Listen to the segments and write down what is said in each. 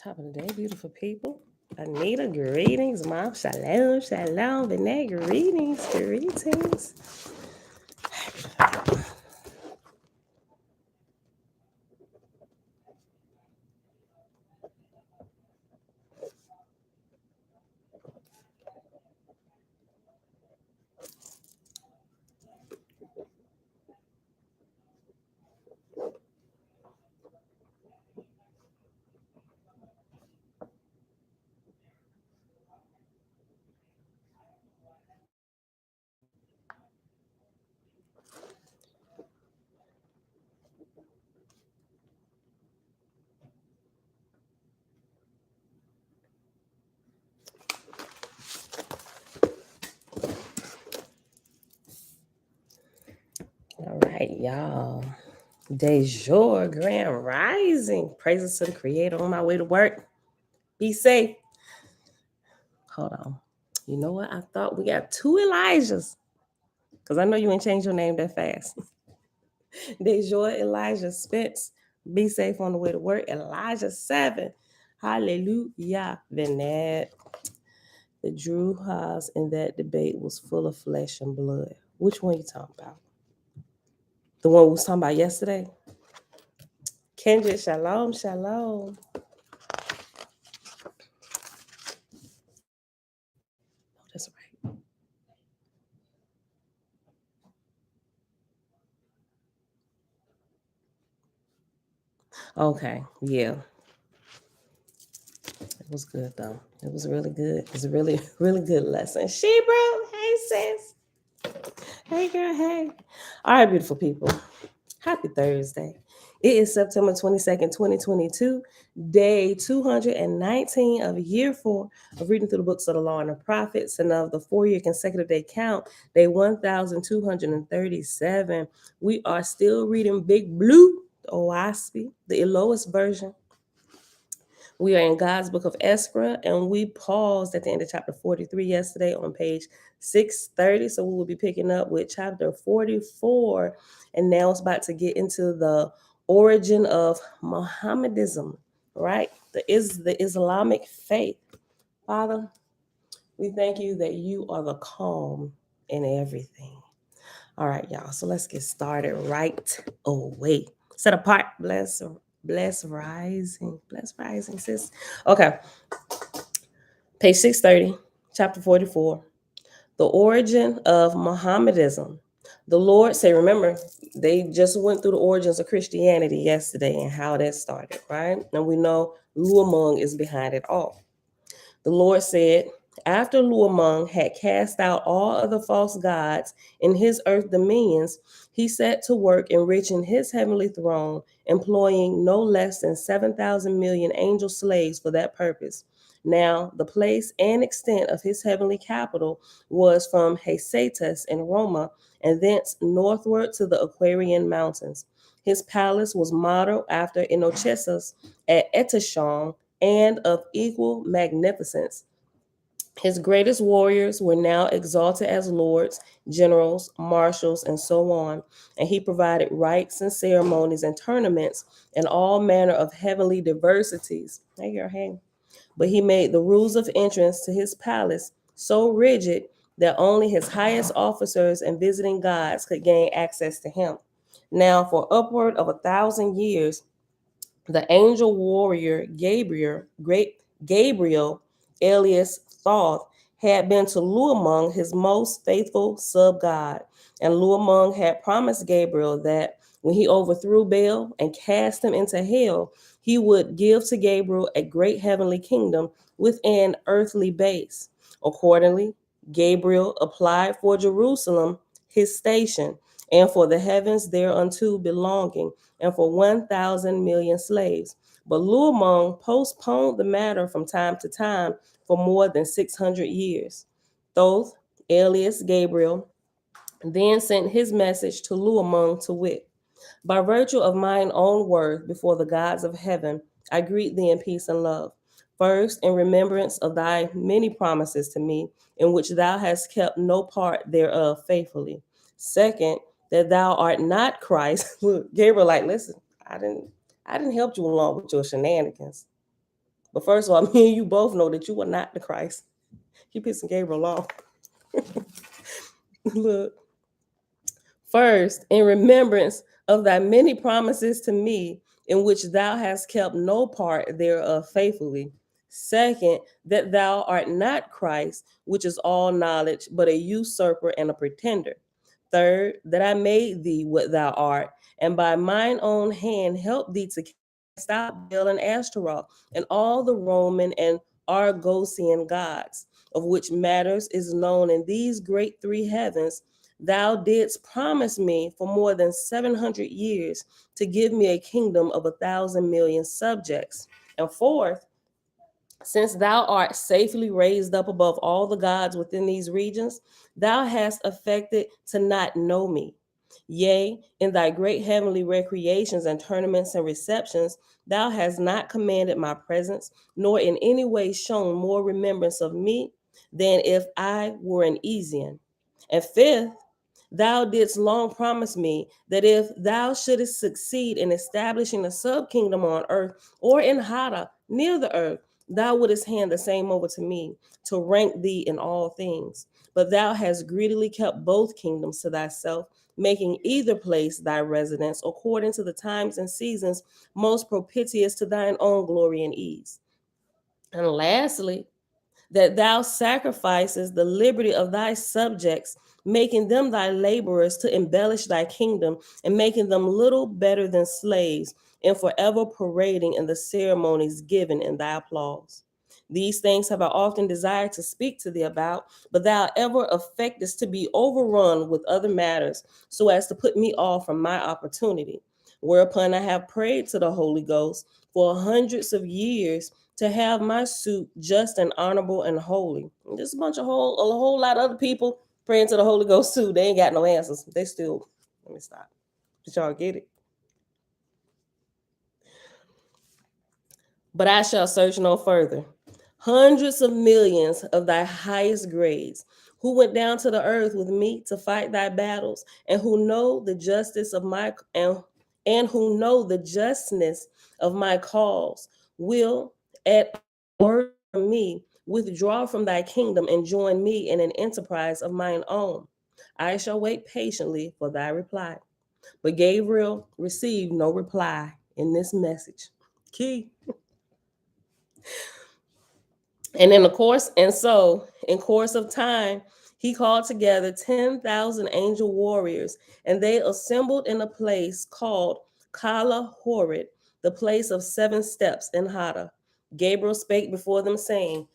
Top of the day, beautiful people. Anita, greetings. Mom, shalom, shalom. Benay, greetings, greetings. All right, y'all. De jour, grand rising. Praises to the Creator on my way to work. Be safe. Hold on. You know what? I thought we got two Elijahs. Because I know you ain't changed your name that fast. De jour, Elijah Spence. Be safe on the way to work. Elijah 7. Hallelujah. Vinad. The Drew Haas in that debate was full of flesh and blood. Which one you talking about? The one we was talking about yesterday? Kendrick, shalom, shalom. Oh, that's right. Okay, yeah. It was good though. It was really good. It was a really, really good lesson. She bro, hey sis. Hey girl, hey. All right, beautiful people. Happy Thursday. It is September 22nd, 2022, day 219 of year 4 of reading through the books of the law and the prophets, and of the 4-year consecutive day count, day 1237. We are still reading Big Blue, the Oahspe, the Elohist version. We are in God's Book of Eskra, and we paused at the end of chapter 43 yesterday on page 630. So we will be picking up with chapter 44, and now it's about to get into the origin of Mohammedanism, right? The Islamic faith. Father, we thank you that you are the calm in everything. All right, y'all. So let's get started right away. Set apart, bless rising, sis. Okay, page 630, chapter 44. The origin of Mohammedanism. The Lord say, remember, they just went through the origins of Christianity yesterday and how that started, right? And we know Luamung is behind it all. The Lord said, after Luamung had cast out all other false gods in his earth dominions, he set to work enriching his heavenly throne, employing no less than 7,000 million angel slaves for that purpose. Now, the place and extent of his heavenly capital was from Hesetas in Roma, and thence northward to the Aquarian Mountains. His palace was modeled after Inochesus at Eteshon, and of equal magnificence. His greatest warriors were now exalted as lords, generals, marshals, and so on, and he provided rites and ceremonies and tournaments and all manner of heavenly diversities. Hey, girl, hey. But he made the rules of entrance to his palace so rigid that only his highest officers and visiting gods could gain access to him. Now, for upward of 1,000 years, the angel warrior Gabriel, alias Thoth, had been to Luamung his most faithful sub-god, and Luamung had promised Gabriel that when he overthrew Baal and cast him into hell, he would give to Gabriel a great heavenly kingdom with an earthly base. Accordingly, Gabriel applied for Jerusalem, his station, and for the heavens thereunto belonging, and for 1,000 million slaves. But Luamung postponed the matter from time to time for more than 600 years. Thoth, alias Gabriel, then sent his message to Luamung to wit, by virtue of mine own worth before the gods of heaven, I greet thee in peace and love. First, in remembrance of thy many promises to me, in which thou hast kept no part thereof faithfully. Second, that thou art not Christ. Look, Gabriel, like, listen, I didn't help you along with your shenanigans. But first of all, me and you both know that you are not the Christ. You pissing Gabriel off. Look. First, in remembrance of thy many promises to me, in which thou hast kept no part thereof faithfully. Second, that thou art not Christ, which is all knowledge, but a usurper and a pretender. Third, that I made thee what thou art, and by mine own hand help thee to cast out Baal and Ashtaroth, and all the Roman and Argosian gods, of which matters is known in these great three heavens. Thou didst promise me for more than 700 years to give me a kingdom of 1,000,000,000 subjects. And fourth, since thou art safely raised up above all the gods within these regions, thou hast affected to not know me. Yea, in thy great heavenly recreations and tournaments and receptions, thou hast not commanded my presence, nor in any way shown more remembrance of me than if I were an Esian. And fifth, thou didst long promise me that if thou shouldest succeed in establishing a subkingdom on earth or in Hada, near the earth, thou wouldest hand the same over to me to rank thee in all things. But thou hast greedily kept both kingdoms to thyself, making either place thy residence according to the times and seasons most propitious to thine own glory and ease. And lastly, that thou sacrifices the liberty of thy subjects, making them thy laborers to embellish thy kingdom, and making them little better than slaves, and forever parading in the ceremonies given in thy applause. These things have I often desired to speak to thee about, but thou ever affectest to be overrun with other matters, so as to put me off from my opportunity. Whereupon I have prayed to the Holy Ghost for hundreds of years to have my suit just and honorable and holy. And there's a whole lot of other people praying to the Holy Ghost too. They ain't got no answers. They still, let me stop. Did y'all get it? But I shall search no further. Hundreds of millions of thy highest grades, who went down to the earth with me to fight thy battles, and who know the justice of my and who know the justness of my cause, will at word from me withdraw from thy kingdom and join me in an enterprise of mine own. I shall wait patiently for thy reply. But Gabriel received no reply in this message. Key. And in course of time, he called together 10,000 angel warriors, and they assembled in a place called Kala Horid, the place of 7 steps in Hada. Gabriel spake before them, saying,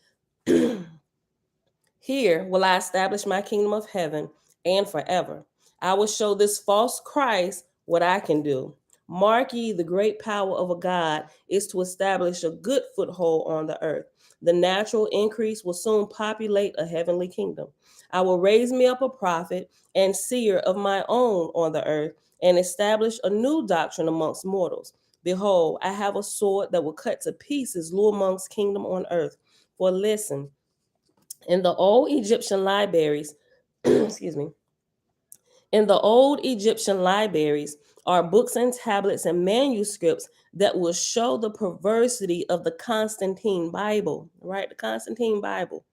Here will I establish my kingdom of heaven and forever. I will show this false Christ what I can do. Mark ye, the great power of a God is to establish a good foothold on the earth. The natural increase will soon populate a heavenly kingdom. I will raise me up a prophet and seer of my own on the earth and establish a new doctrine amongst mortals. Behold, I have a sword that will cut to pieces Luamon's kingdom on earth. For listen, in the old Egyptian libraries, excuse me, in the old Egyptian libraries are books and tablets and manuscripts that will show the perversity of the Constantine Bible, right? The Constantine Bible,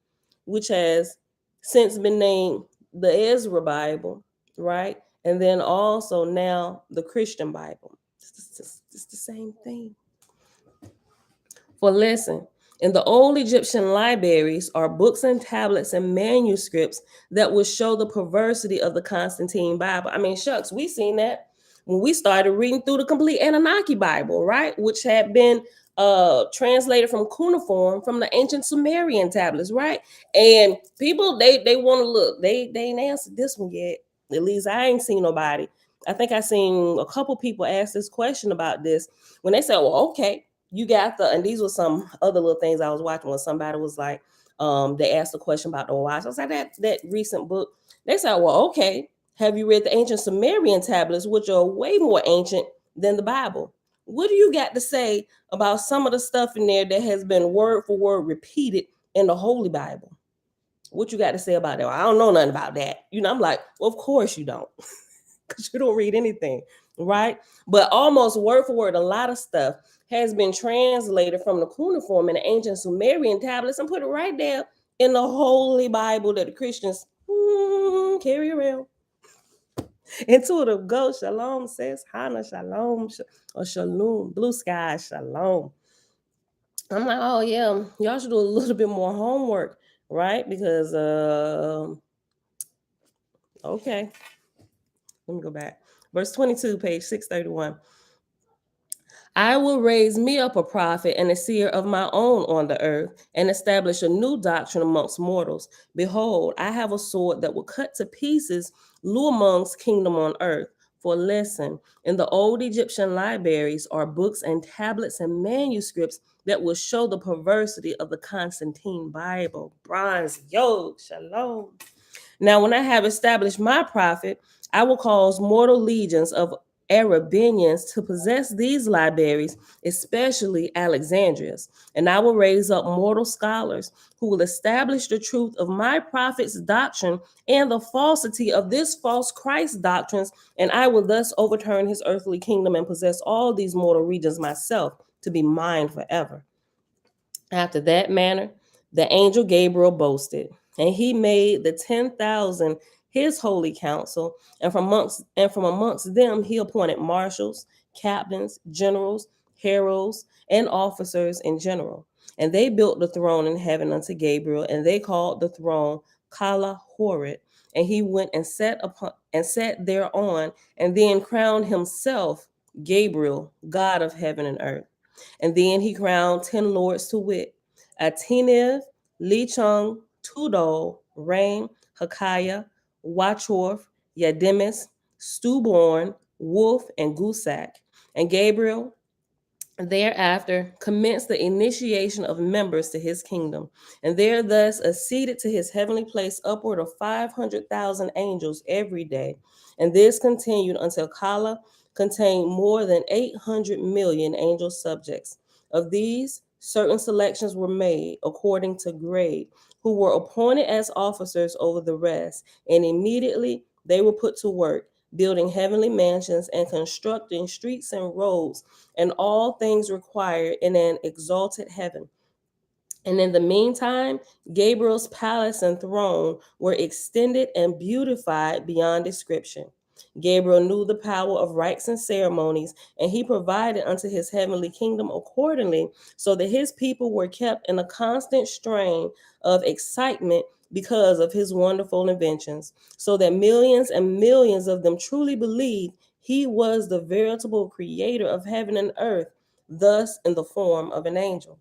which has since been named the Ezra Bible, right? And then also now the Christian Bible. It's the same thing. For listen, in the old Egyptian libraries are books and tablets and manuscripts that will show the perversity of the Constantine Bible. I mean, shucks, we seen that when we started reading through the complete Anunnaki Bible, right? Which had been translated from cuneiform from the ancient Sumerian tablets, right? And people they want to look, they ain't answered this one yet. At least I ain't seen nobody. I think I seen a couple people ask this question about this when they said, well, okay, you got and these were some other little things I was watching when somebody was like, they asked a question about the Oahspe. I was like, that recent book. They said, well, okay, have you read the ancient Sumerian tablets, which are way more ancient than the Bible? What do you got to say about some of the stuff in there that has been word for word repeated in the Holy Bible? What you got to say about that? Well, I don't know nothing about that. I'm like, well, of course you don't. because you don't read anything, right? But almost word for word, a lot of stuff has been translated from the cuneiform and the ancient Sumerian tablets and put it right there in the Holy Bible that the Christians carry around. Into the go, shalom says Hana, shalom, or shalom, blue sky, shalom. I'm like, oh yeah, y'all should do a little bit more homework, right? Because okay, let me go back. Verse 22, page 631. I will raise me up a prophet and a seer of my own on the earth, and establish a new doctrine amongst mortals. Behold, I have a sword that will cut to pieces Luamong's kingdom on earth. For listen, in the old Egyptian libraries are books and tablets and manuscripts that will show the perversity of the Constantine Bible. Bronze yoke, shalom. Now, when I have established my prophet, I will cause mortal legions of Arabians to possess these libraries, especially Alexandria's. And I will raise up mortal scholars who will establish the truth of my prophet's doctrine and the falsity of this false Christ doctrines. And I will thus overturn his earthly kingdom and possess all these mortal regions myself to be mine forever. After that manner, the angel Gabriel boasted, and he made the 10,000 his holy council, and from amongst them he appointed marshals, captains, generals, heralds, and officers in general. And they built the throne in heaven unto Gabriel, and they called the throne Kala Horit. And he went and sat thereon, and then crowned himself Gabriel, God of heaven and earth. And then he crowned 10 lords to wit, Ateniv, Lichung, Tudol, Rain, Hakiah, Watchorth, Yadimus, Stewborn, Wolf, and Gusak. And Gabriel thereafter commenced the initiation of members to his kingdom, and there thus acceded to his heavenly place upward of 500,000 angels every day. And this continued until Kala contained more than 800 million angel subjects. Of these, certain selections were made according to grade, who were appointed as officers over the rest, and immediately they were put to work, building heavenly mansions and constructing streets and roads and all things required in an exalted heaven. And in the meantime, Gabriel's palace and throne were extended and beautified beyond description. Gabriel knew the power of rites and ceremonies, and he provided unto his heavenly kingdom accordingly, so that his people were kept in a constant strain of excitement because of his wonderful inventions, so that millions and millions of them truly believed he was the veritable creator of heaven and earth, thus in the form of an angel.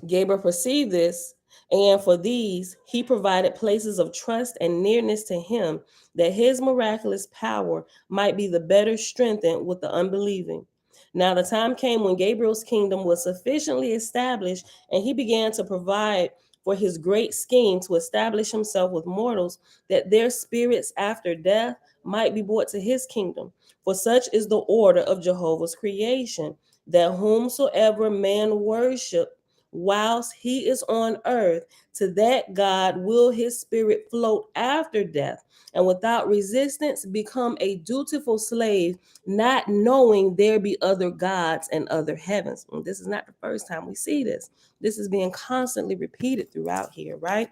Gabriel perceived this, and for these he provided places of trust and nearness to him, that his miraculous power might be the better strengthened with the unbelieving. Now the time came when Gabriel's kingdom was sufficiently established, and he began to provide for his great scheme to establish himself with mortals, that their spirits after death might be brought to his kingdom. For such is the order of Jehovah's creation, that whomsoever man worship whilst he is on earth, to that God will his spirit float after death, and without resistance become a dutiful slave, not knowing there be other gods and other heavens. And this is not the first time we see this. This is being constantly repeated throughout here, right?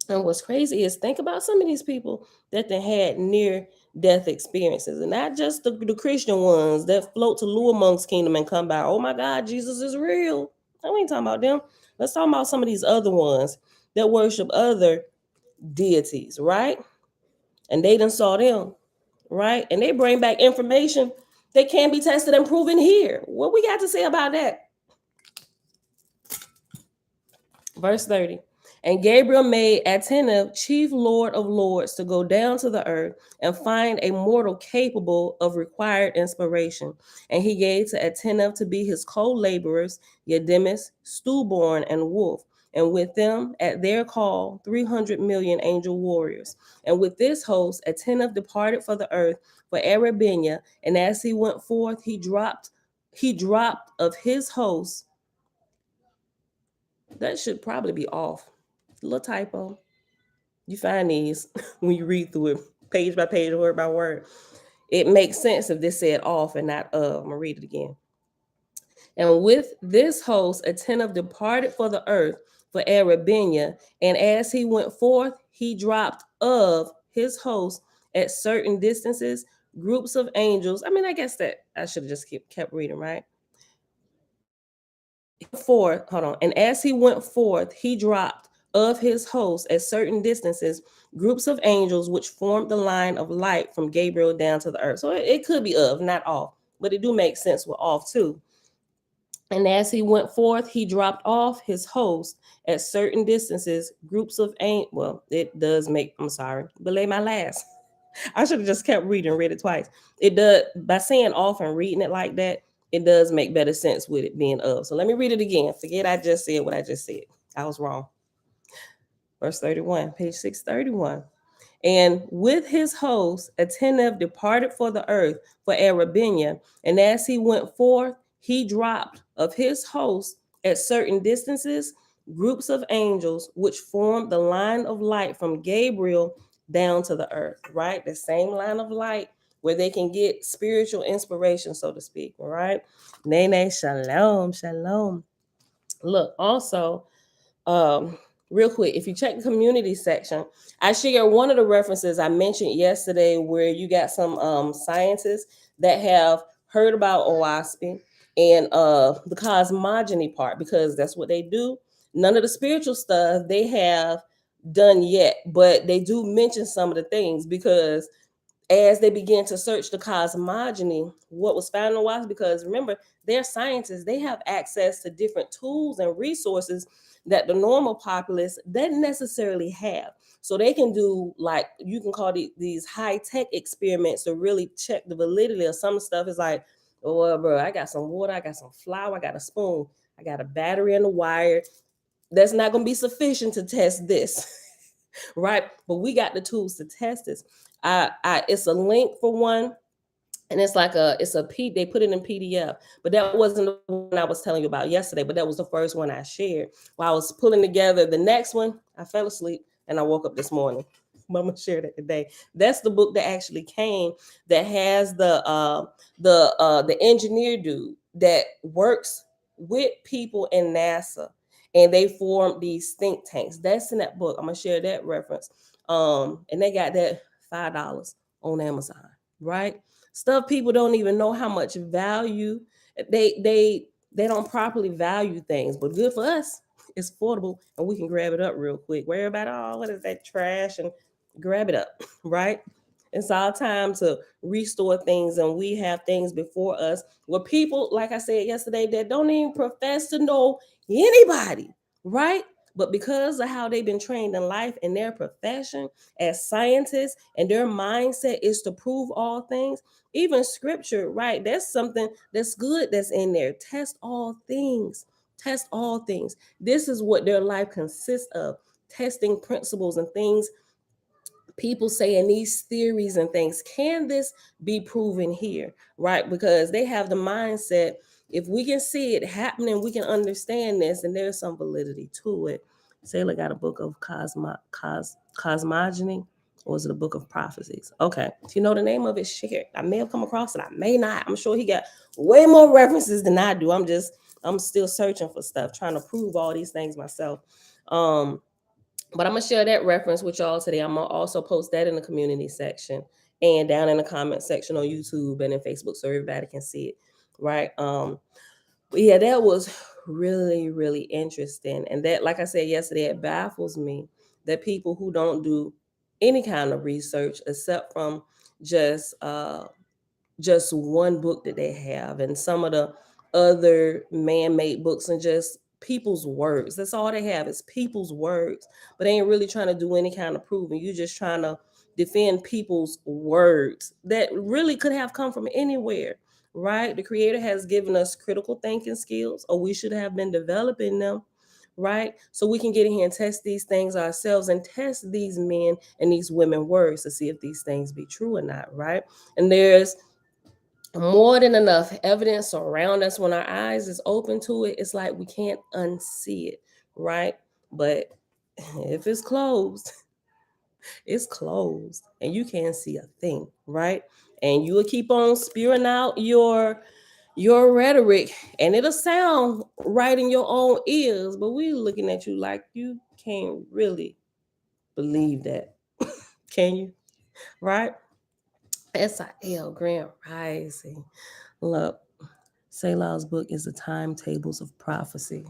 And what's crazy is think about some of these people that they had near death experiences, and not just the Christian ones that float to Luamong's kingdom and come back. Oh my God, Jesus is real. I ain't talking about them. Let's talk about some of these other ones that worship other deities, right? And they done saw them, right? And they bring back information that can be tested and proven here. What we got to say about that? Verse 30. And Gabriel made Ateniv chief lord of lords to go down to the earth and find a mortal capable of required inspiration. And he gave to Ateniv to be his co-laborers, Yadimus, Stewborn, and Wolf. And with them, at their call, 300 million angel warriors. And with this host, Ateniv departed for the earth for Arabinia. And as he went forth, he dropped of his host. That should probably be off. A little typo. You find these when you read through it. page by page, word by word. It makes sense if this said off and not of. I'm gonna read it again. And with this host, attentive departed for the earth for Arabenia. And as he went forth, he dropped of his host at certain distances, groups of angels. I mean, I guess that I should have just kept reading, right? Forth, hold on. And as he went forth, he dropped of his host at certain distances, groups of angels which formed the line of light from Gabriel down to the earth. So it could be of, not off, but it do make sense with off too. And as he went forth, he dropped off his host at certain distances, groups of angels. Well, it does make, I'm sorry, belay my last. I should have just kept reading, read it twice. It does, by saying off and reading it like that, it does make better sense with it being of. So let me read it again. Forget I just said what I just said. I was wrong. Verse 31, page 631. And with his host, attentive departed for the earth for Arabenia. And as he went forth, he dropped of his host at certain distances, groups of angels, which formed the line of light from Gabriel down to the earth, right? The same line of light where they can get spiritual inspiration, so to speak, all right? Nene, shalom, shalom. Look, also, real quick, if you check the community section, I shared one of the references I mentioned yesterday where you got some scientists that have heard about Oahspe and the cosmogony part, because that's what they do. None of the spiritual stuff they have done yet, but they do mention some of the things, because as they began to search the cosmogony, what was found in Oahspe, because remember, they're scientists, they have access to different tools and resources that the normal populace doesn't necessarily have. So they can do, like, you can call these high-tech experiments to really check the validity of some stuff. Is like, oh, well, bro, I got some water, I got some flour, I got a spoon, I got a battery and a wire. That's not going to be sufficient to test this. Right? But we got the tools to test this. It's a link for one, and it's like they put it in PDF, but that wasn't the one I was telling you about yesterday, but that was the first one I shared. While I was pulling together the next one, I fell asleep and I woke up this morning. But I'm gonna share that today. That's the book that actually came, that has the engineer dude that works with people in NASA, and they formed these think tanks. That's in that book. I'm gonna share that reference. And they got that $5 on Amazon, right? Stuff people don't even know how much value they don't properly value things, but good for us. It's affordable and we can grab it up real quick. Worry about, oh, what is that trash, and grab it up, right? It's our time to restore things, and we have things before us where people, like I said yesterday, that don't even profess to know anybody, right? But because of how they've been trained in life and their profession as scientists, and their mindset is to prove all things, even scripture, right? That's something that's good that's in there. Test all things. Test all things. This is what their life consists of, testing principles and things. People saying these theories and things, can this be proven here, right? Because they have the mindset, if we can see it happening, we can understand this, and there's some validity to it. Sailor got a book of cosmogony, or is it a book of prophecies? Okay, if you know the name of it, share it. I may have come across it, I may not. I'm sure he got way more references than I do. I'm still searching for stuff, trying to prove all these things myself. But I'm gonna share that reference with y'all today. I'm gonna also post that in the community section and down in the comment section on YouTube and in Facebook, so everybody can see it, right? But yeah, that was really, really interesting. And that, like I said yesterday, it baffles me that people who don't do any kind of research except from just one book that they have, and some of the other man-made books, and just people's words. That's all they have, is people's words. But they ain't really trying to do any kind of proving. You're just trying to defend people's words that really could have come from anywhere, right? The Creator has given us critical thinking skills, or we should have been developing them, right? So we can get in here and test these things ourselves, and test these men and these women words to see if these things be true or not, right? And there's more than enough evidence around us. When our eyes is open to it, it's like we can't unsee it, right? But if it's closed, It's closed and you can't see a thing, right? And you will keep on spewing out your rhetoric and it'll sound right in your own ears, but we're looking at you like you can't really believe that. Can you? Right? SIL Grand Rising. Look, Selah's book is the timetables of prophecy.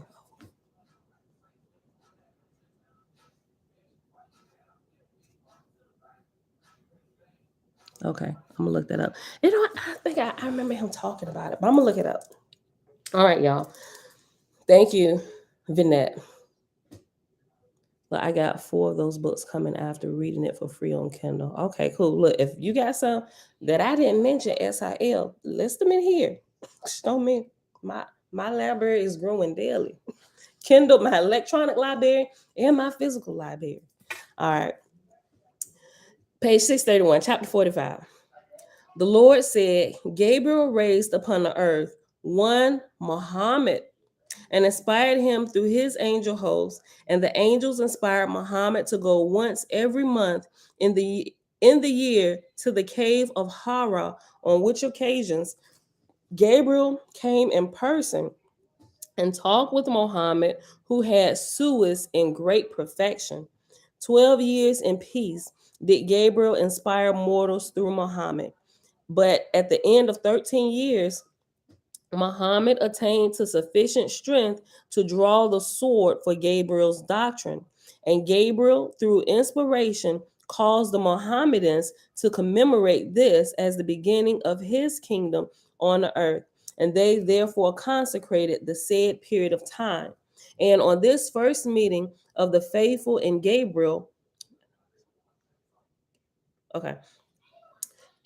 Okay, I'm gonna look that up. You know what? I think I remember him talking about it, but I'm gonna look it up. All right, y'all. Thank you, Vinette. Look, I got 4 of those books coming after reading it for free on Kindle. Okay, cool. Look, if you got some that I didn't mention, SIL, list them in here. Show me. My library is growing daily. Kindle, my electronic library, and my physical library. All right. Page 631, chapter 45. The Lord said, Gabriel raised upon the earth one Muhammad and inspired him through his angel host, and the angels inspired Muhammad to go once every month in the year to the cave of Hara, on which occasions Gabriel came in person and talked with Muhammad, who had Suis in great perfection. 12 years in peace did Gabriel inspire mortals through Muhammad. But at the end of 13 years, Muhammad attained to sufficient strength to draw the sword for Gabriel's doctrine. And Gabriel, through inspiration, caused the Mohammedans to commemorate this as the beginning of his kingdom on the earth. And they therefore consecrated the said period of time. And on this first meeting of the faithful in Gabriel, okay,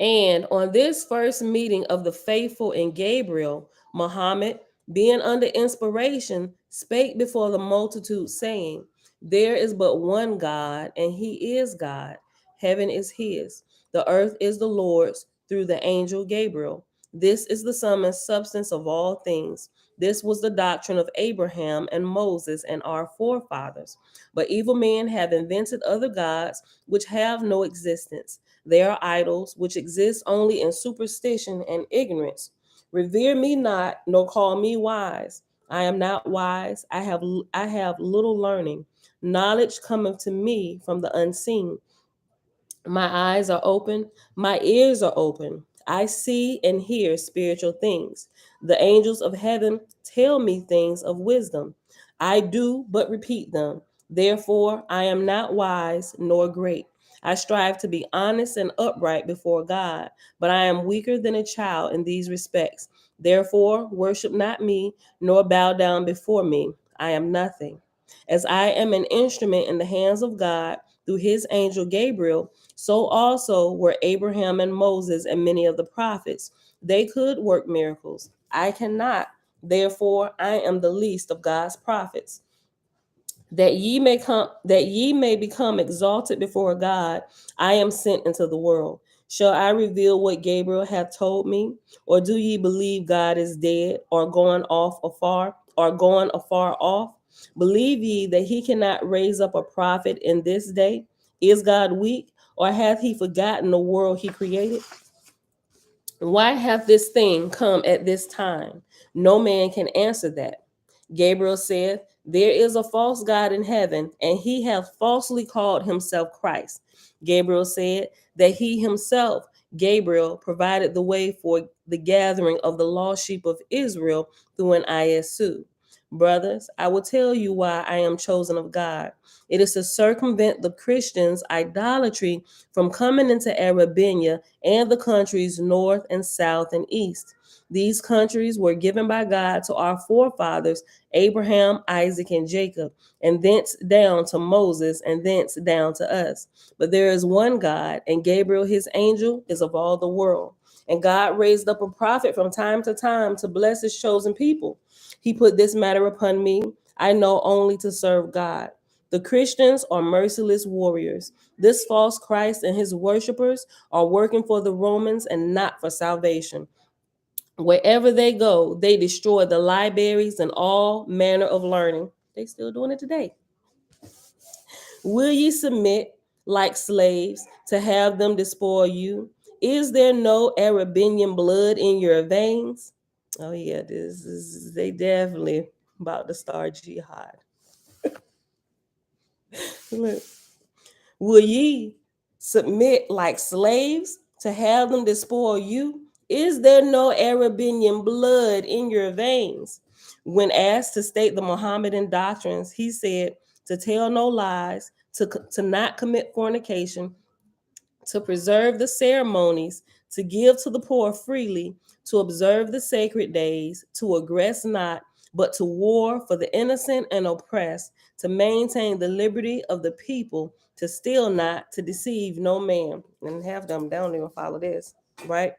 and on this first meeting of the faithful in Gabriel, Muhammad, being under inspiration, spake before the multitude, saying, There is but one God, and he is God. Heaven is his, the earth is the Lord's through the angel Gabriel. This is the sum and substance of all things. This was the doctrine of Abraham and Moses and our forefathers. But evil men have invented other gods which have no existence. They are idols which exist only in superstition and ignorance. Revere me not, nor call me wise. I am not wise. I have little learning. Knowledge cometh to me from the unseen. My eyes are open, my ears are open. I see and hear spiritual things. The angels of heaven tell me things of wisdom. I do but repeat them. Therefore, I am not wise nor great. I strive to be honest and upright before God, but I am weaker than a child in these respects. Therefore, worship not me, nor bow down before me. I am nothing. As I am an instrument in the hands of God through his angel Gabriel, so also were Abraham and Moses and many of the prophets. They could work miracles. I cannot. Therefore, I am the least of God's prophets. That ye may become exalted before God, I am sent into the world. Shall I reveal what Gabriel hath told me? Or do ye believe God is dead, or going afar off? Believe ye that he cannot raise up a prophet in this day? Is God weak, or hath he forgotten the world he created? Why hath this thing come at this time? No man can answer that. Gabriel said, There is a false God in heaven, and he hath falsely called himself Christ. Gabriel said that he himself, Gabriel, provided the way for the gathering of the lost sheep of Israel through an ISU. Brothers, I will tell you why I am chosen of God. It is to circumvent the Christians' idolatry from coming into Arabia and the countries north and south and east. These countries were given by God to our forefathers, Abraham, Isaac, and Jacob, and thence down to Moses, and thence down to us. But there is one God, and Gabriel, his angel, is of all the world. And God raised up a prophet from time to time to bless his chosen people. He put this matter upon me. I know only to serve God. The Christians are merciless warriors. This false Christ and his worshipers are working for the Romans and not for salvation. Wherever they go, they destroy the libraries and all manner of learning. They still doing it today. Will ye submit, like slaves to have them despoil you? Is there no Arabian blood in your veins? Oh yeah, this is they definitely about to start jihad. Look, will ye submit like slaves to have them despoil you? Is there no Arabian blood in your veins? When asked to state the Mohammedan doctrines, he said to tell no lies, to not commit fornication, to preserve the ceremonies, to give to the poor freely, to observe the sacred days, to aggress not, but to war for the innocent and oppressed, to maintain the liberty of the people, to steal not, to deceive no man. And half them, they don't even follow this, right?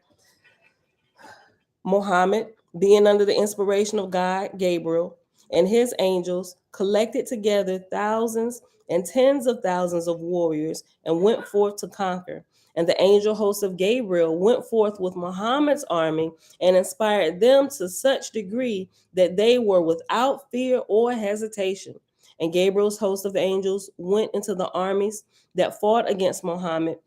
Muhammad, being under the inspiration of God, Gabriel, and his angels, collected together thousands and tens of thousands of warriors and went forth to conquer. And the angel host of Gabriel went forth with Muhammad's army and inspired them to such degree that they were without fear or hesitation. And Gabriel's host of angels went into the armies that fought against Muhammad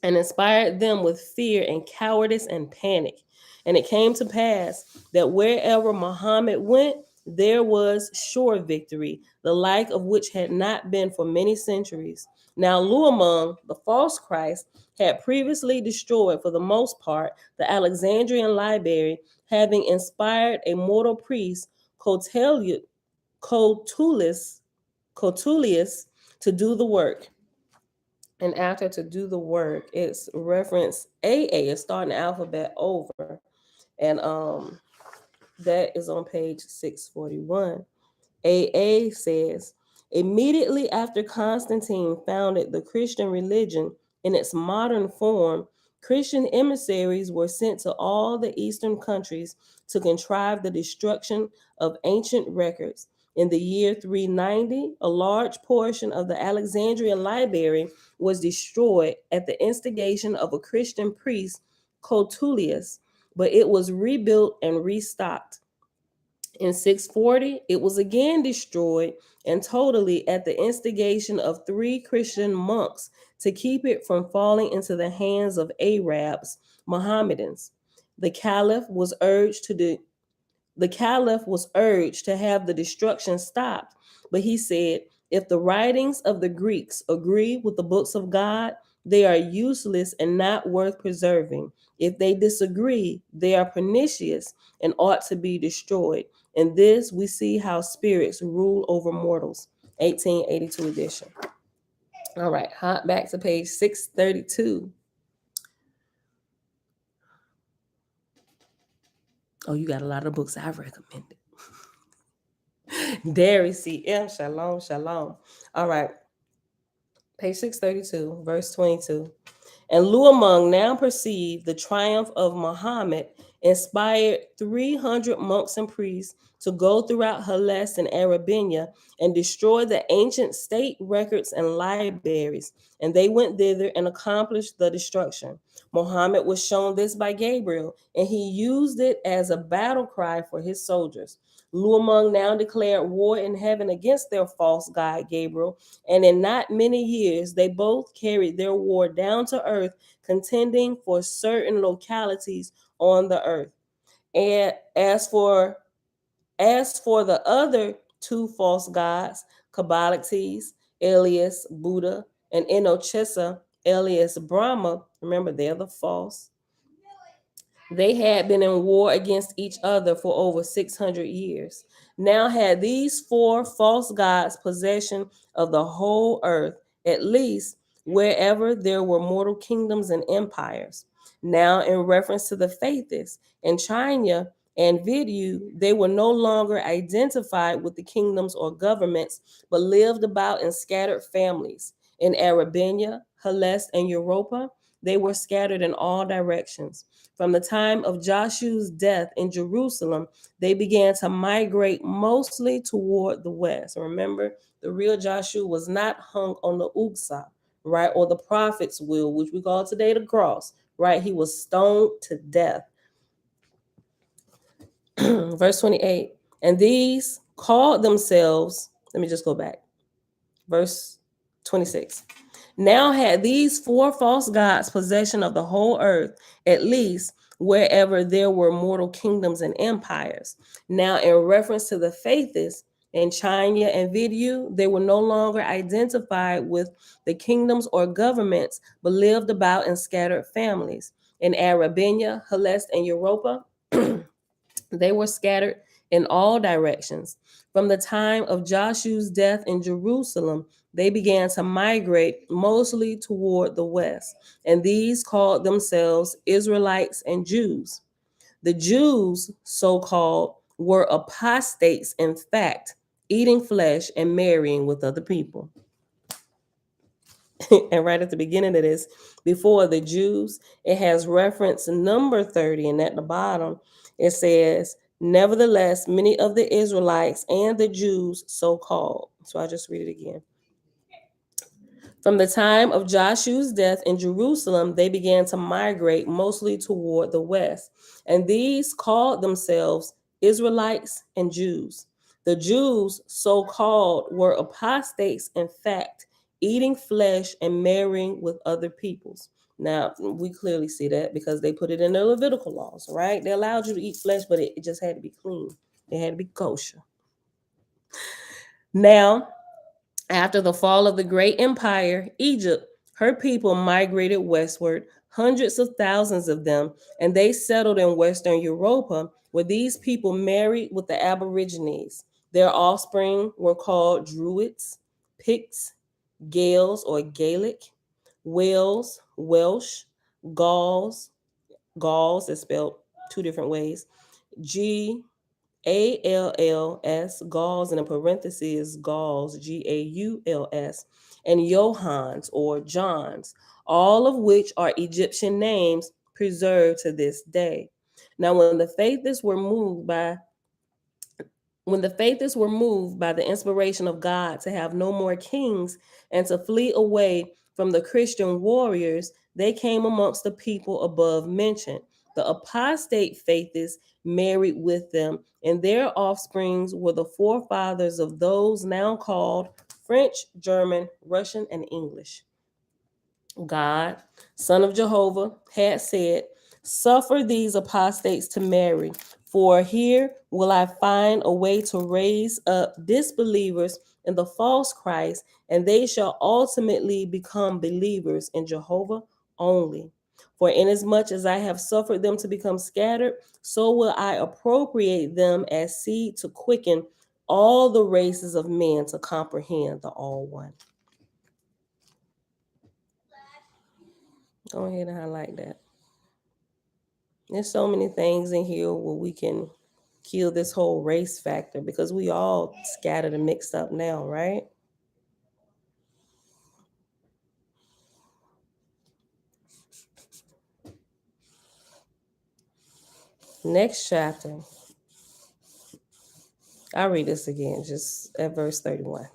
and inspired them with fear and cowardice and panic. And it came to pass that wherever Muhammad went, there was sure victory, the like of which had not been for many centuries. Now, Luamong, the false Christ, had previously destroyed, for the most part, the Alexandrian library, having inspired a mortal priest, Cotulius, to do the work. And after to do the work, it's reference AA. It's starting the alphabet over. And that is on page 641. AA says, immediately after Constantine founded the Christian religion in its modern form, Christian emissaries were sent to all the eastern countries to contrive the destruction of ancient records. In the year 390, a large portion of the Alexandrian library was destroyed at the instigation of a Christian priest, Cotulius, but it was rebuilt and restocked. In 640, it was again destroyed and totally at the instigation of 3 Christian monks to keep it from falling into the hands of Arabs, Mohammedans. The caliph was urged to have the destruction stopped, but he said, if the writings of the Greeks agree with the books of God, they are useless and not worth preserving. If they disagree, they are pernicious and ought to be destroyed. In this, we see how spirits rule over mortals. 1882 edition. All right, hop back to page 632. Oh, you got a lot of books I've recommended. Dairy CM, shalom, shalom. All right, page 632, verse 22. And Luamong now perceived the triumph of Muhammad, inspired 300 monks and priests to go throughout Hellas and Arabia and destroy the ancient state records and libraries. And they went thither and accomplished the destruction. Muhammad was shown this by Gabriel, and he used it as a battle cry for his soldiers. Luamong now declared war in heaven against their false god Gabriel, and in not many years they both carried their war down to earth, contending for certain localities on the earth. And as for the other 2 false gods, Kabbalites, alias Buddha, and Inochesa, alias Brahma, remember they're the false, they had been in war against each other for over 600 years. Now had these 4 false gods possession of the whole earth, at least wherever there were mortal kingdoms and empires. Now, in reference to the Faithists in China and Vidu, they were no longer identified with the kingdoms or governments, but lived about in scattered families. In Arabia, Hellas, and Europa, they were scattered in all directions. From the time of JOSHU's death in Jerusalem, they began to migrate mostly toward the west. Remember, the real JOSHU was not hung on the Oahspe, right, or the prophet's wheel, which we call today the cross, right? He was stoned to death. Verse 28, and these called themselves, let me just go back. Verse 26. Now had these four false gods possession of the whole earth, at least wherever there were mortal kingdoms and empires. Now, in reference to the Faithists in China and Vidu, they were no longer identified with the kingdoms or governments, but lived about in scattered families. In Arabia, Hellas, and Europa, they were scattered in all directions. From the time of JOSHU's death in Jerusalem, they began to migrate mostly toward the west, and these called themselves Israelites and Jews. The Jews, so called, were apostates, in fact, eating flesh and marrying with other people. And right at the beginning of this, before the Jews, it has reference number 30, and at the bottom it says, nevertheless, many of the Israelites and the Jews so called. So I just read it again. From the time of Joshua's death in Jerusalem, they began to migrate mostly toward the west, and these called themselves Israelites and Jews. The Jews, so called, were apostates, in fact, eating flesh and marrying with other peoples. Now, we clearly see that because they put it in the Levitical laws, right? They allowed you to eat flesh, but it just had to be clean. It had to be kosher. Now, after the fall of the great empire, Egypt, her people migrated westward, hundreds of thousands of them, and they settled in Western Europa, where these people married with the Aborigines. Their offspring were called Druids, Picts, Gales or Gaelic, Wales, Welsh, Gauls is spelled two different ways, Alls, Gauls, and in parentheses, Gauls, Gauls, and Johans or Johns, all of which are Egyptian names preserved to this day. Now, when the Faithists were moved by the inspiration of God to have no more kings and to flee away from the Christian warriors, they came amongst the people above mentioned. The apostate Faithists married with them, and their offsprings were the forefathers of those now called French, German, Russian, and English. God, Son of Jehovah, had said, suffer these apostates to marry, for here will I find a way to raise up disbelievers in the false Christ, and they shall ultimately become believers in Jehovah only. For inasmuch as I have suffered them to become scattered, so will I appropriate them as seed to quicken all the races of men to comprehend the All One. Go ahead and highlight that. There's so many things in here where we can kill this whole race factor because we all scattered and mixed up now, right? Next chapter. I'll read this again, just at verse 31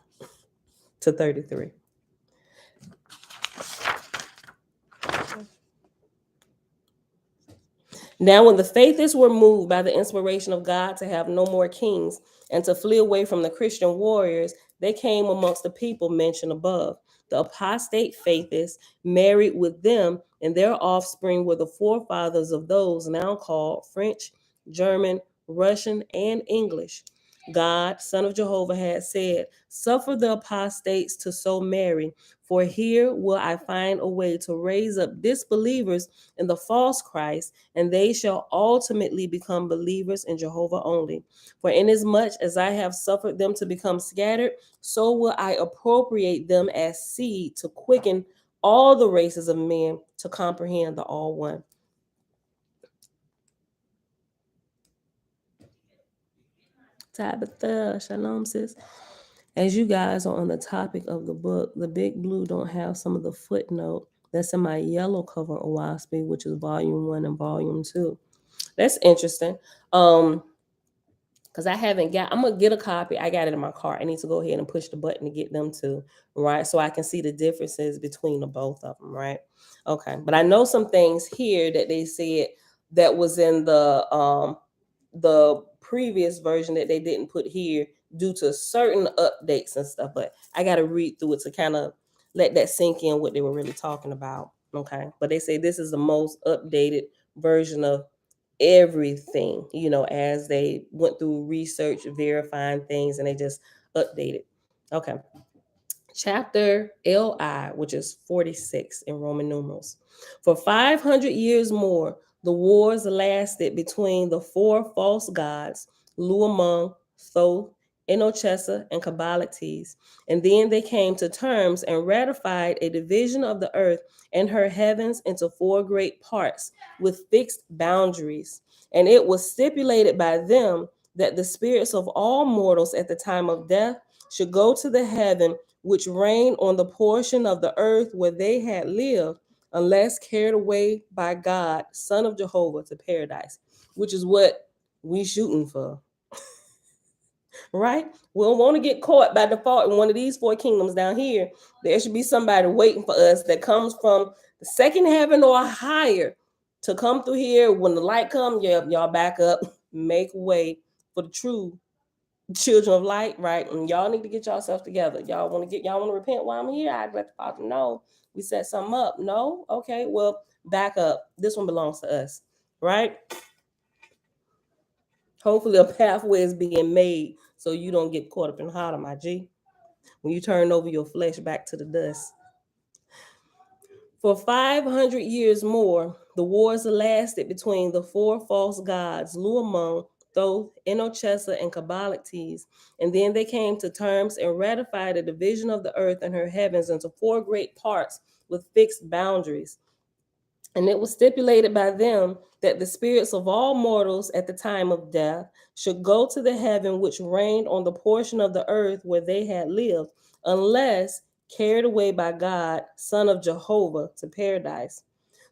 to 33. Now, when the Faithists were moved by the inspiration of God to have no more kings and to flee away from the Christian warriors, they came amongst the people mentioned above. The apostate Faithists married with them, and their offspring were the forefathers of those now called French, German, Russian, and English. God, Son of Jehovah, had said, suffer the apostates to so marry, for here will I find a way to raise up disbelievers in the false Christ, and they shall ultimately become believers in Jehovah only. For inasmuch as I have suffered them to become scattered, so will I appropriate them as seed to quicken all the races of men to comprehend the All One. Tabitha, shalom, sis. As you guys are on the topic of the book, the Big Blue don't have some of the footnote that's in my yellow cover Oahspe, which is volume 1 and volume 2. That's interesting. Because I'm gonna get a copy. I got it in my car. I need to go ahead and push the button to get them to, right? So I can see the differences between the both of them, right? Okay. But I know some things here that they said that was in the previous version that they didn't put here due to certain updates and stuff. But I got to read through it to kind of let that sink in what they were really talking about. Okay. But they say this is the most updated version of everything, as they went through research, verifying things, and they just updated. Okay. Chapter LI, which is 46 in Roman numerals. For 500 years more, the wars lasted between the four false gods, Luamon, Thoth, Enochessa, and Cabalites, and then they came to terms and ratified a division of the earth and her heavens into four great parts with fixed boundaries. And it was stipulated by them that the spirits of all mortals at the time of death should go to the heaven which reigned on the portion of the earth where they had lived, unless carried away by God, Son of Jehovah, to paradise, which is what we shooting for. Right? We don't want to get caught by default in one of these four kingdoms down here. There should be somebody waiting for us that comes from the second heaven or higher to come through here. When the light comes, y'all back up, make way for the true children of light, right? And y'all need to get yourself together. Y'all want to repent while I'm here? I'd let the Father know we set something up. No? Okay, well, back up. This one belongs to us, right? Hopefully a pathway is being made so you don't get caught up in holler, my G. When you turn over your flesh back to the dust. For 500 years more, the wars lasted between the four false gods, Luamon, Thoth, Enochessa, and Cabalites, and then they came to terms and ratified a division of the earth and her heavens into four great parts with fixed boundaries. And it was stipulated by them that the spirits of all mortals at the time of death should go to the heaven which reigned on the portion of the earth where they had lived, unless carried away by God, Son of Jehovah, to paradise.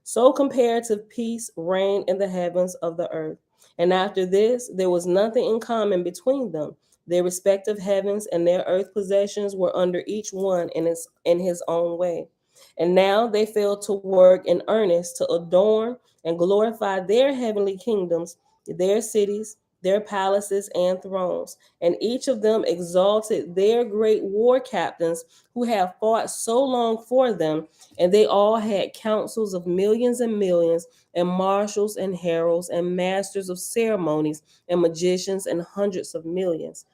So comparative peace reigned in the heavens of the earth. And after this, there was nothing in common between them. Their respective heavens and their earth possessions were under each one in his own way. And now they fell to work in earnest to adorn and glorify their heavenly kingdoms, their cities, their palaces and thrones. And each of them exalted their great war captains who have fought so long for them. And they all had councils of millions and millions, and marshals and heralds, and masters of ceremonies, and magicians, and hundreds of millions.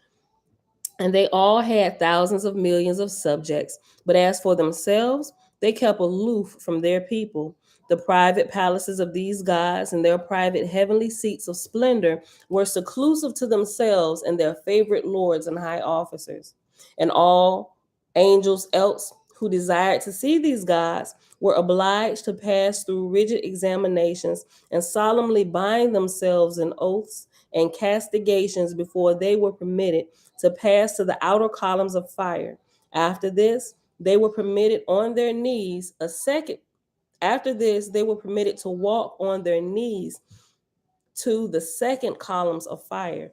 And they all had thousands of millions of subjects. But as for themselves, they kept aloof from their people. The private palaces of these gods and their private heavenly seats of splendor were seclusive to themselves and their favorite lords and high officers. And all angels else who desired to see these gods were obliged to pass through rigid examinations and solemnly bind themselves in oaths and castigations before they were permitted to pass to the outer columns of fire. After this, they were permitted on their knees a second. After this, they were permitted to walk on their knees to the second columns of fire.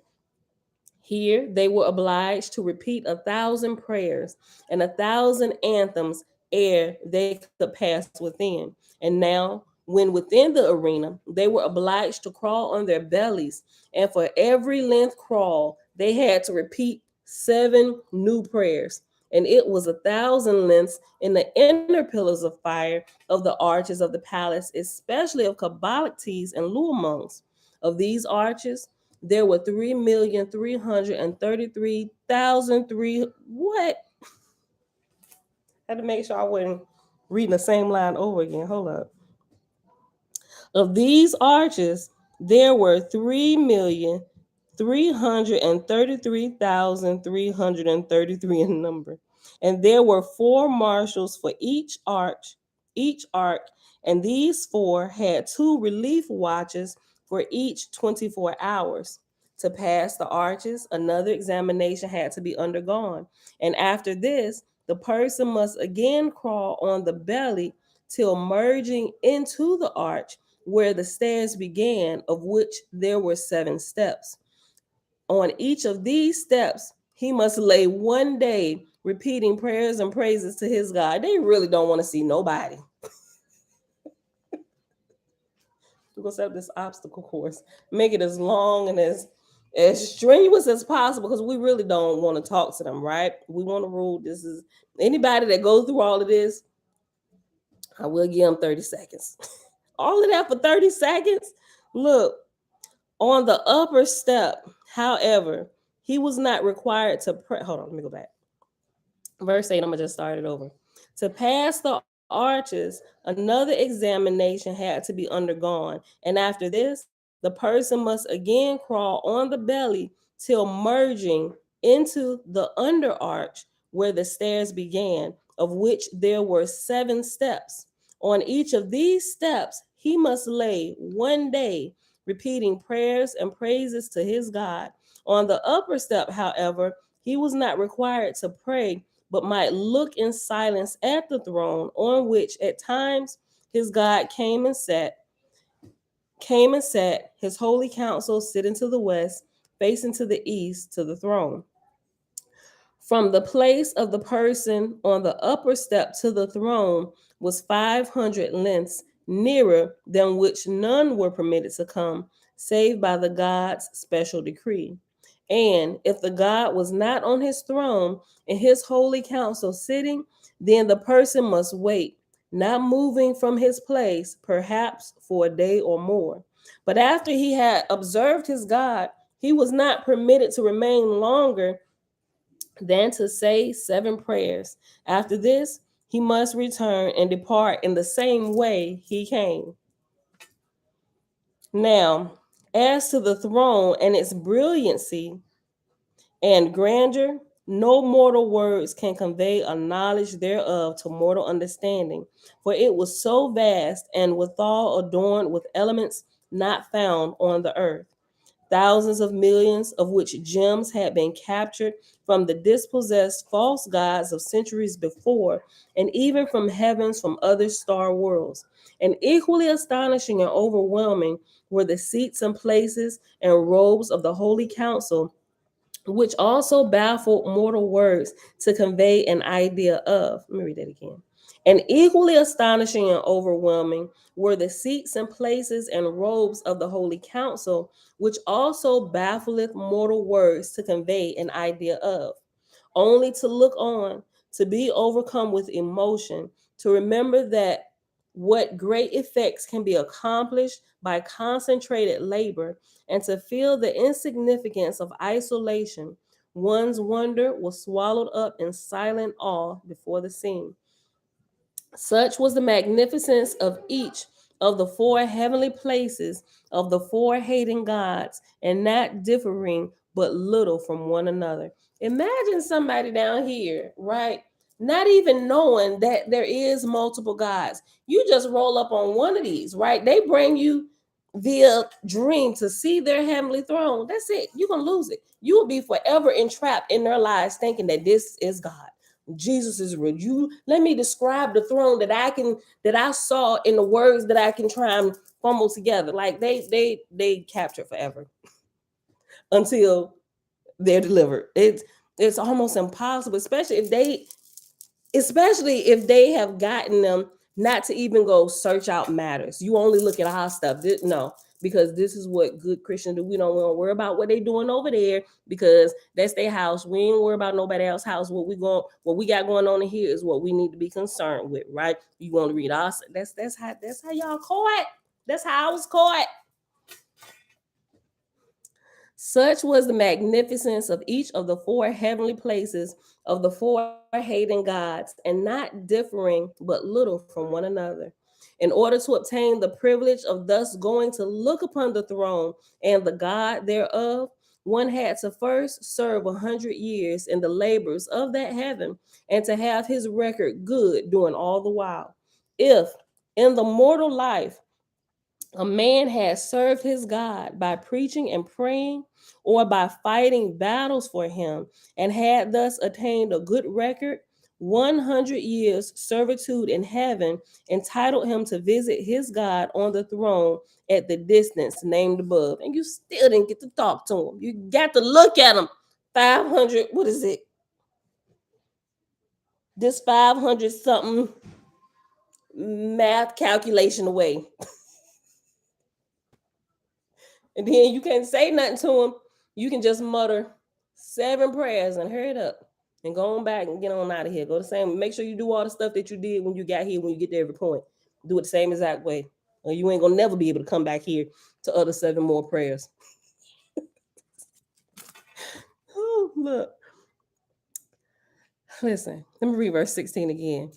Here, they were obliged to repeat 1,000 prayers and 1,000 anthems ere they could pass within. And now, when within the arena, they were obliged to crawl on their bellies, and for every length crawl, they had to repeat 7 new prayers. And it was 1,000 lengths in the inner pillars of fire of the arches of the palace, especially of Cabalites and Luamons. Of these arches, there were 3,333,003. What? I had to make sure I wasn't reading the same line over again. Hold up. Of these arches, there were 3,333,333 in number. And there were 4 marshals for each arc, and these 4 had 2 relief watches for each 24 hours. To pass the arches, another examination had to be undergone. And after this, the person must again crawl on the belly till merging into the arch where the stairs began, of which there were 7 steps. On each of these steps, he must lay 1 day repeating prayers and praises to his God. They really don't want to see nobody. We're going to set up this obstacle course, make it as long and as as strenuous as possible, because we really don't want to talk to them, right? We want to rule. This is anybody that goes through all of this, I will give them 30 seconds. All of that for 30 seconds? Look, on the upper step, however, he was not required to pray. Hold on, let me go back. Verse 8, I'm going to just start it over. To pass the arches, another examination had to be undergone. And after this, the person must again crawl on the belly till merging into the under arch where the stairs began, of which there were 7 steps. On each of these steps, he must lay one day, repeating prayers and praises to his God. On the upper step, however, he was not required to pray, but might look in silence at the throne, on which at times his God came and sat, his holy council sitting to the west, facing to the east to the throne. From the place of the person on the upper step to the throne was 500 lengths, nearer than which none were permitted to come, save by the God's special decree. And if the God was not on his throne and his holy council sitting, then the person must wait, not moving from his place, perhaps for a day or more. But after he had observed his God, he was not permitted to remain longer than to say 7 prayers. After this, he must return and depart in the same way he came. Now, as to the throne and its brilliancy and grandeur, no mortal words can convey a knowledge thereof to mortal understanding, for it was so vast and withal adorned with elements not found on the earth. Thousands of millions of which gems had been captured from the dispossessed false gods of centuries before, and even from heavens from other star worlds. And equally astonishing and overwhelming were the seats and places and robes of the Holy Council, which also baffled mortal words to convey an idea of. Let me read that again. And equally astonishing and overwhelming were the seats and places and robes of the Holy Council, which also baffleth mortal words to convey an idea of. Only to look on, to be overcome with emotion, to remember that what great effects can be accomplished by concentrated labor, and to feel the insignificance of isolation, one's wonder was swallowed up in silent awe before the scene. Such was the magnificence of each of the 4 heavenly places of the 4 hating gods, and not differing but little from one another. Imagine somebody down here, right? Not even knowing that there is multiple gods. You just roll up on one of these, right? They bring you via dream to see their heavenly throne. That's it. You're going to lose it. You will be forever entrapped in their lives thinking that this is God. Jesus is real. You let me describe the throne that I saw in the words that I can try and fumble together. Like they capture forever until they're delivered. It's almost impossible, especially if they have gotten them not to even go search out matters. You only look at our stuff. No, because this is what good Christians do. We don't want to worry about what they doing over there because that's their house. We ain't worry about nobody else's house. What we got going on in here is what we need to be concerned with, right? You want to read us. That's how y'all caught. That's how I was caught. Such was the magnificence of each of the 4 heavenly places of the 4 hating gods, and not differing but little from one another. In order to obtain the privilege of thus going to look upon the throne and the God thereof, one had to first serve 100 years in the labors of that heaven, and to have his record good during all the while. If in the mortal life a man has served his God by preaching and praying, or by fighting battles for him, and had thus attained a good record, 100 years servitude in heaven entitled him to visit his God on the throne at the distance named above. And you still didn't get to talk to him. You got to look at him. 500, what is it? This 500 something math calculation away. And then you can't say nothing to him You can just mutter 7 prayers and hurry it up and go on back and get on out of here. Go the same. Make sure you do all the stuff that you did when you got here, when you get to every point. Do it the same exact way. Or you ain't gonna never be able to come back here to other 7 more prayers. Oh, look. Listen, let me read verse 16 again.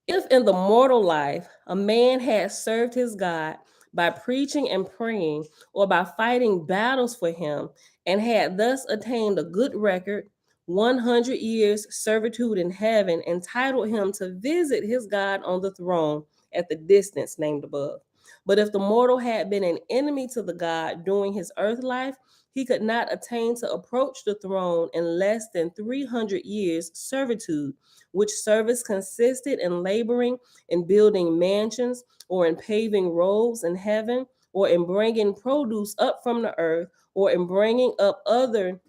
If in the mortal life a man had served his God by preaching and praying, or by fighting battles for him, and had thus attained a good record, 100 years' servitude in heaven entitled him to visit his God on the throne at the distance named above. But if the mortal had been an enemy to the God during his earth life, he could not attain to approach the throne in less than 300 years' servitude, which service consisted in laboring in building mansions, or in paving roads in heaven, or in bringing produce up from the earth, or in bringing up other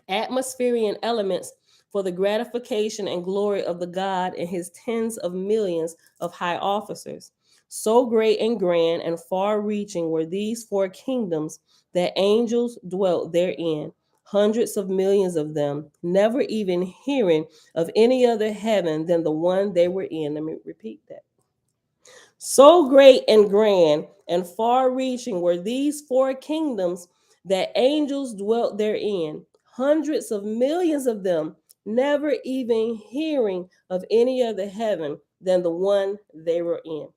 atmospheric elements for the gratification and glory of the God and his tens of millions of high officers. So great and grand and far reaching were these 4 kingdoms that angels dwelt therein, hundreds of millions of them, never even hearing of any other heaven than the one they were in. Let me repeat that. So great and grand and far reaching were these 4 kingdoms that angels dwelt therein, hundreds of millions of them, never even hearing of any other heaven than the one they were in.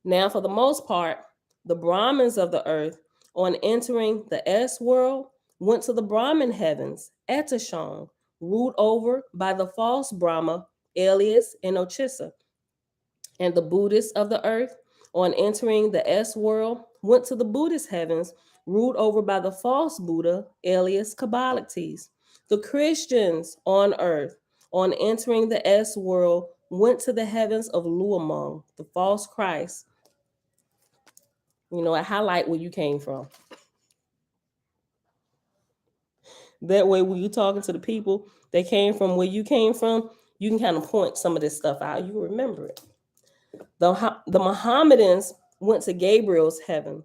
Now, for the most part, the Brahmins of the earth, on entering the S world, went to the Brahmin heavens, Etashon, ruled over by the false Brahma, Elias and Ochissa. And the Buddhists of the earth, on entering the S world, went to the Buddhist heavens, ruled over by the false Buddha, alias Kabbalictes. The Christians on earth, on entering the S world, went to the heavens of Luamong, the false Christ. You know, I highlight where you came from. That way, when you're talking to the people that came from where you came from, you can kind of point some of this stuff out. You remember it. The Mohammedans went to Gabriel's heaven.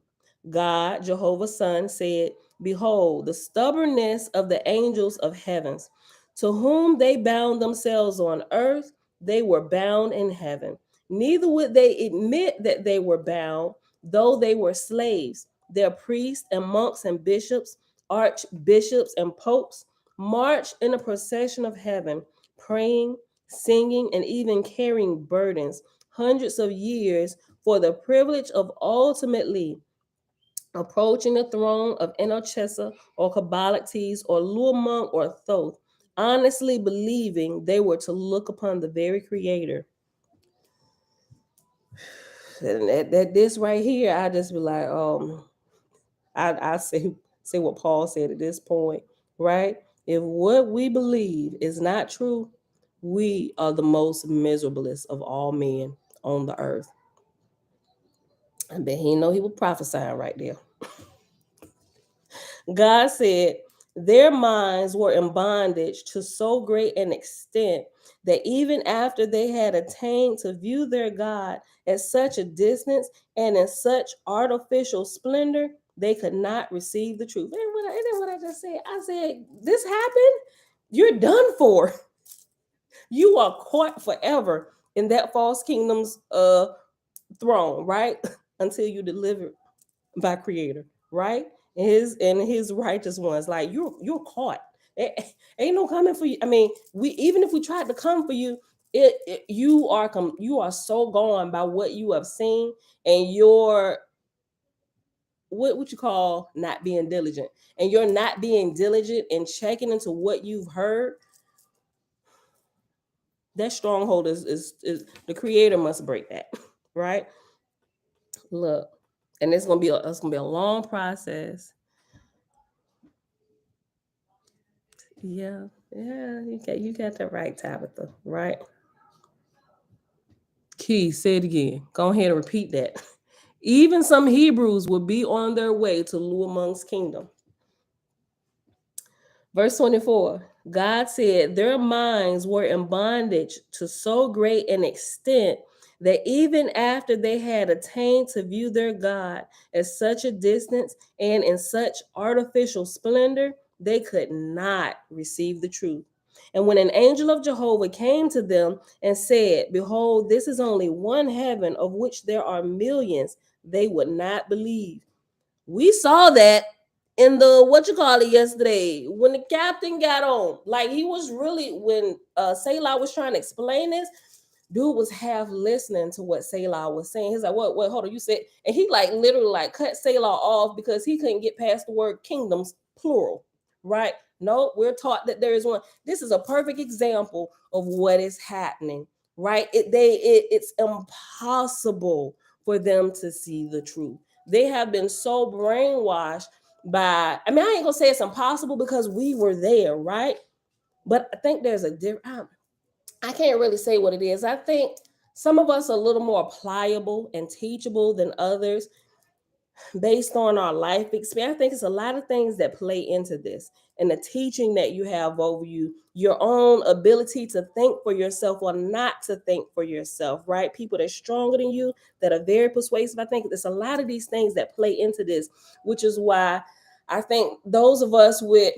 God, Jehovah's Son, said, "Behold, the stubbornness of the angels of heavens, to whom they bound themselves on earth, they were bound in heaven. Neither would they admit that they were bound, though they were slaves. Their priests and monks and bishops, archbishops and popes, marched in a procession of heaven, praying, singing, and even carrying burdens hundreds of years for the privilege of ultimately approaching the throne of Enochessa or Kabbalictes or Luamon or Thoth, honestly believing they were to look upon the very creator." And that this right here, I just be like, I say what Paul said at this point, right? If what we believe is not true, we are the most miserablest of all men on the earth. I bet he know he was prophesying right there. God said their minds were in bondage to so great an extent that even after they had attained to view their God at such a distance and in such artificial splendor, they could not receive the truth. And what I just said? I said, this happened, you're done for. You are caught forever in that false kingdom's throne, right? Until you deliver by Creator, right? And his righteous ones. Like you're caught. Ain't no coming for you. I mean, we even if we tried to come for you, you are so gone by what you have seen, and you're what you call not being diligent, and you're not being diligent and checking into what you've heard. That stronghold is the Creator must break that, right? Look, and it's gonna be a long process. Yeah, you got that right, Tabitha. Right. Key, say it again. Go ahead and repeat that. Even some Hebrews will be on their way to Luamong's kingdom. Verse 24. God said their minds were in bondage to so great an extent that even after they had attained to view their God at such a distance and in such artificial splendor, they could not receive the truth. And when an angel of Jehovah came to them and said, behold, this is only one heaven of which there are millions, they would not believe. We saw that in the yesterday when the captain got on. Like, he was really, when Selah was trying to explain this, dude was half listening to what Selah was saying. He's like, what, hold on, you said, and he like literally like cut Selah off because he couldn't get past the word kingdoms, plural, right? No, we're taught that there is one. This is a perfect example of what is happening, right? It's impossible for them to see the truth. They have been so brainwashed by, I mean, I ain't gonna say it's impossible because we were there, right? But I think there's a different, I can't really say what it is. I think some of us are a little more pliable and teachable than others based on our life experience. I think it's a lot of things that play into this, and the teaching that you have over you, your own ability to think for yourself or not to think for yourself, right? People that are stronger than you, that are very persuasive. I think there's a lot of these things that play into this, which is why I think those of us with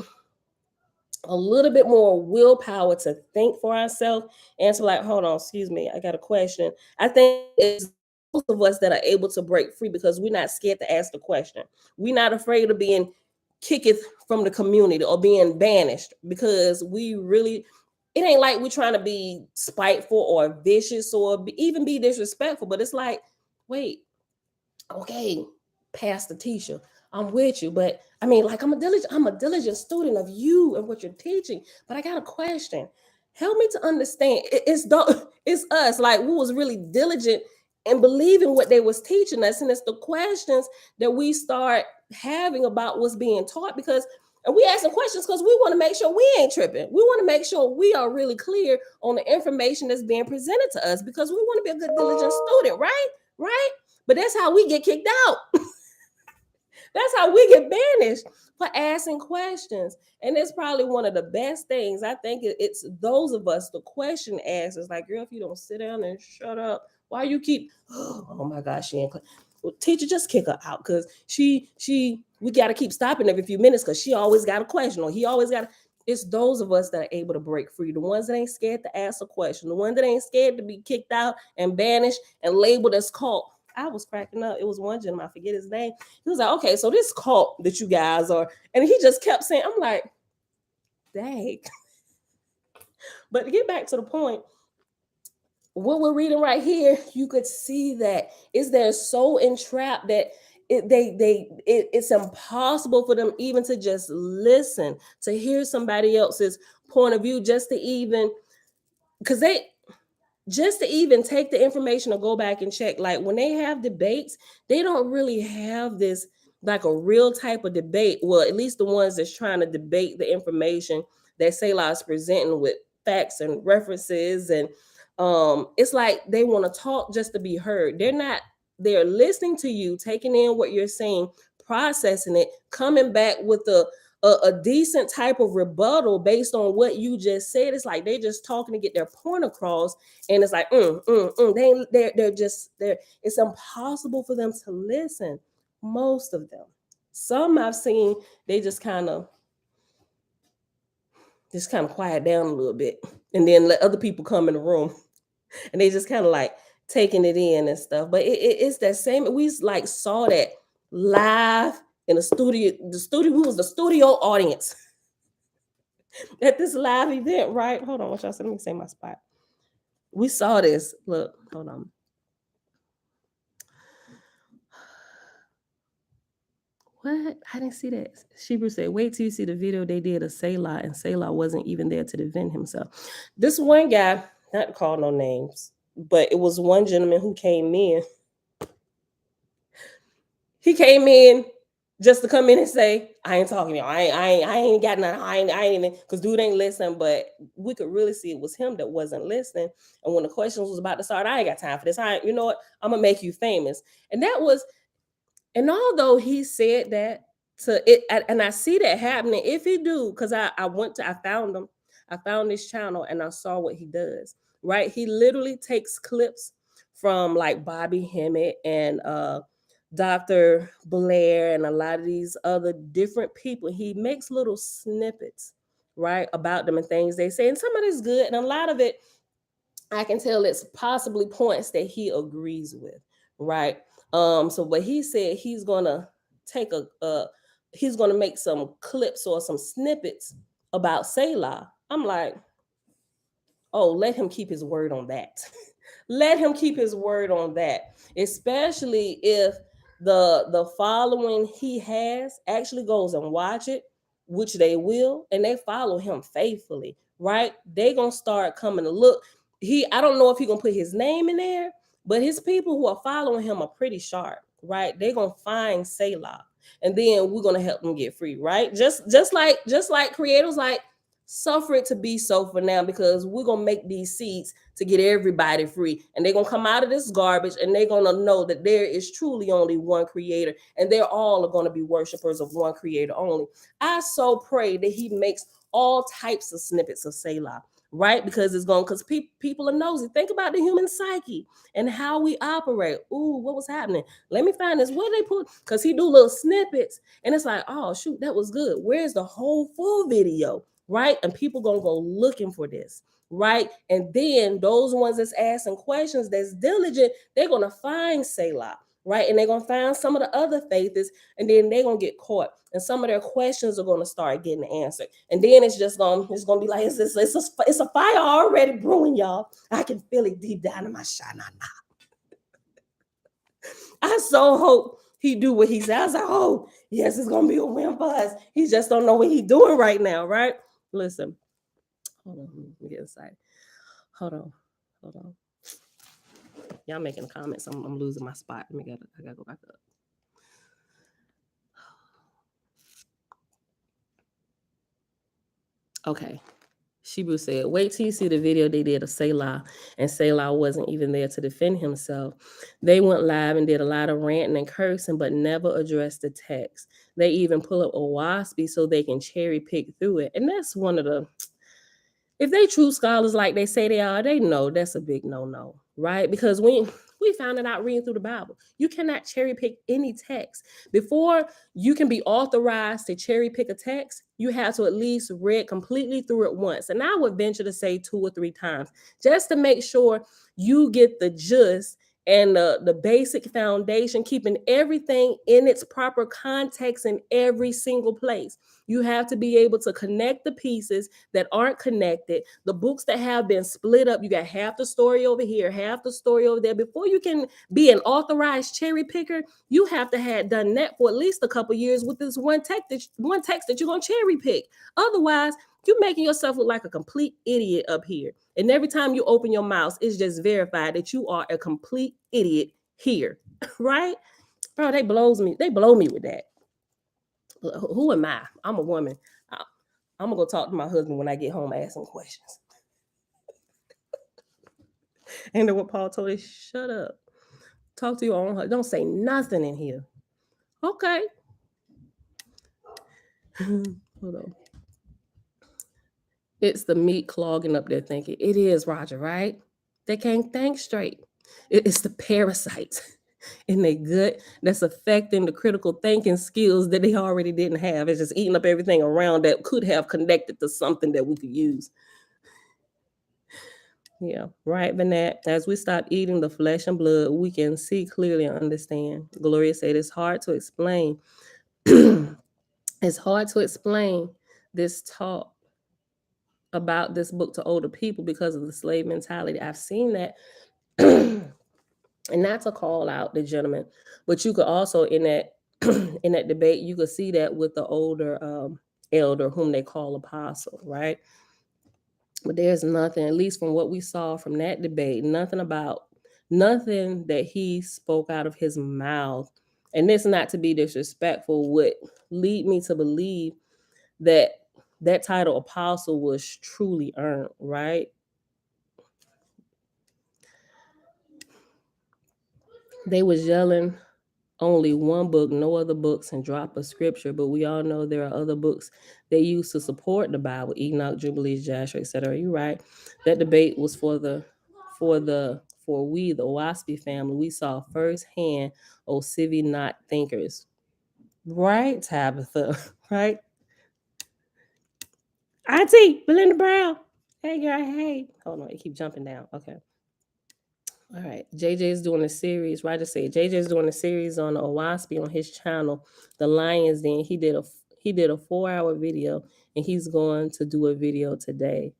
a little bit more willpower to think for ourselves and to like, hold on, excuse me, I got a question. I think it's most of us that are able to break free because we're not scared to ask the question. We're not afraid of being kicked from the community or being banished because we really, it ain't like we're trying to be spiteful or vicious or even be disrespectful, but it's like, wait, okay, Pastor Tisha, I'm with you, but I mean, like, I'm a diligent student of you and what you're teaching, but I got a question. Help me to understand. It's us, like, who was really diligent and believing what they was teaching us, and it's the questions that we start having about what's being taught because. And we asking questions because we want to make sure we ain't tripping. We want to make sure we are really clear on the information that's being presented to us because we want to be a good, diligent student, right? Right? But that's how we get kicked out. That's how we get banished for asking questions. And it's probably one of the best things. I think it's those of us, the question askers, like, girl, if you don't sit down and shut up, why you keep, oh my gosh, she ain't. Well, teacher, just kick her out because we got to keep stopping every few minutes because she always got a question or he always got. It's those of us that are able to break free. The ones that ain't scared to ask a question. The one that ain't scared to be kicked out and banished and labeled as cult. I was cracking up. It was one gentleman, I forget his name. He was like, okay, so this cult that you guys are, and he just kept saying, I'm like, dang. But to get back to the point, what we're reading right here, you could see that they're so entrapped that it's impossible for them even to just listen, to hear somebody else's point of view, just to even take the information or go back and check. Like when they have debates, they don't really have this like a real type of debate. Well, at least the ones that's trying to debate the information that Selah is presenting with facts and references. And it's like they want to talk just to be heard. They're listening to you, taking in what you're saying, processing it, coming back with a decent type of rebuttal based on what you just said. It's like they're just talking to get their point across, and it's like they're it's impossible for them to listen. Most of them, some I've seen, they just kind of quiet down a little bit, and then let other people come in the room, and they just kind of like taking it in and stuff. But it's that same. We like saw that live in the studio. Who was the studio audience at this live event, right? Hold on, what y'all said? Let me say my spot. We saw this. Look, hold on. What? I didn't see that. Shebrew said, wait till you see the video they did of Selah, and Selah wasn't even there to defend himself. This one guy, not to call no names, but it was one gentleman who came in. He came in just to come in and say, I ain't talking to y'all. I ain't got nothing. I ain't even, because dude ain't listening. But we could really see it was him that wasn't listening. And when the questions was about to start, I ain't got time for this. You know what? I'm going to make you famous. And that was, and although he said that to it, and I see that happening, if he do, because I found him. I found this channel and I saw what he does, right? He literally takes clips from like Bobby Hemmett and Dr. Blair and a lot of these other different people. He makes little snippets, right, about them and things they say. And some of it's good, and a lot of it I can tell it's possibly points that he agrees with, right? So but he said he's gonna take he's gonna make some clips or some snippets about Selah. I'm like, oh, let him keep his word on that. Let him keep his word on that, especially if the following he has actually goes and watch it, which they will, and they follow him faithfully, right? They gonna start coming to look. I don't know if he gonna put his name in there, but his people who are following him are pretty sharp, right? They gonna find Selah, and then we're gonna help them get free, right? Just like creators like, suffer it to be so for now, because we're gonna make these seeds to get everybody free, and they're gonna come out of this garbage, and they're gonna know that there is truly only one creator, and they're all are gonna be worshipers of one creator only. I so pray that he makes all types of snippets of Selah, right? Because it's going, because people are nosy. Think about the human psyche and how we operate. Ooh, what was happening? Let me find this. Where they put? Because he do little snippets, and it's like, oh shoot, that was good. Where's the whole full video? Right? And people gonna go looking for this, right? And then those ones that's asking questions, that's diligent, they're gonna find Selah, right? And they're gonna find some of the other faiths, and then they're gonna get caught, and some of their questions are gonna start getting answered. And then it's gonna be like, it's a fire already brewing, y'all. I can feel it deep down in my shana. I so hope he do what he says. I hope, yes, it's gonna be a win for us. He just don't know what he's doing right now, right? Listen, hold on, let me get inside. Hold on. Y'all making comments. I'm losing my spot. I gotta go back up. Okay. Shibu said, wait till you see the video they did of Selah, and Selah wasn't even there to defend himself. They went live and did a lot of ranting and cursing, but never addressed the text. They even pull up Oahspe so they can cherry pick through it. And that's one of the, if they true scholars like they say they are, they know that's a big no-no, right? Because we found it out reading through the Bible. You cannot cherry pick any text. Before you can be authorized to cherry pick a text, you have to at least read completely through it once. And I would venture to say 2 or 3 times, just to make sure you get the gist and the basic foundation, keeping everything in its proper context in every single place. You have to be able to connect the pieces that aren't connected. The books that have been split up, you got half the story over here, half the story over there. Before you can be an authorized cherry picker, you have to have done that for at least a couple years with this one text that you're going to cherry pick. Otherwise, you're making yourself look like a complete idiot up here. And every time you open your mouth, it's just verified that you are a complete idiot here, right? Bro, they blow me with that. Who am I? I'm a woman. I'm gonna go talk to my husband when I get home, ask him questions. And then what Paul told us, shut up. Talk to your own husband. Don't say nothing in here. Okay. Hold on. It's the meat clogging up their thinking. It is, Roger, right? They can't think straight. It's the parasites in their gut that's affecting the critical thinking skills that they already didn't have. It's just eating up everything around that could have connected to something that we could use. Yeah, right, Vanette. As we stop eating the flesh and blood, we can see clearly and understand. Gloria said it's hard to explain. It's hard to explain this talk about this book to older people because of the slave mentality. I've seen that. And not to call out the gentleman, but you could also in that in that debate, you could see that with the older elder whom they call apostle, right? But there's nothing, at least from what we saw from that debate, nothing that he spoke out of his mouth. And this, not to be disrespectful, would lead me to believe that that title apostle was truly earned, right? They was yelling only one book, no other books, and drop a scripture. But we all know there are other books they use to support the Bible, Enoch, Jubilees, Joshua, etc. You're right. That debate was for the for we, the Oahspe family, we saw firsthand Oahspe not thinkers. Right, Tabitha? Right? Auntie, Belinda Brown. Hey, girl, hey. Hold on, it keep jumping down. Okay. All right. JJ's doing a series. Right to say JJ's doing a series on Oahspe on his channel, The Lions Den. He did a 4-hour video, and he's going to do a video today.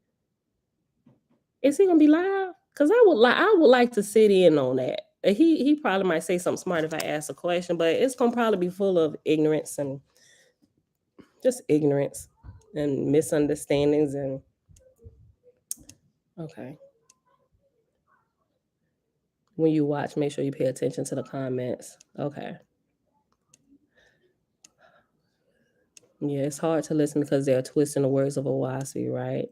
Is he gonna be live? Because I would like to sit in on that. He probably might say something smart if I ask a question, but it's gonna probably be full of ignorance and just ignorance and misunderstandings and okay. When you watch, make sure you pay attention to the comments. Okay. Yeah, it's hard to listen because they're twisting the words of Oahspe, right?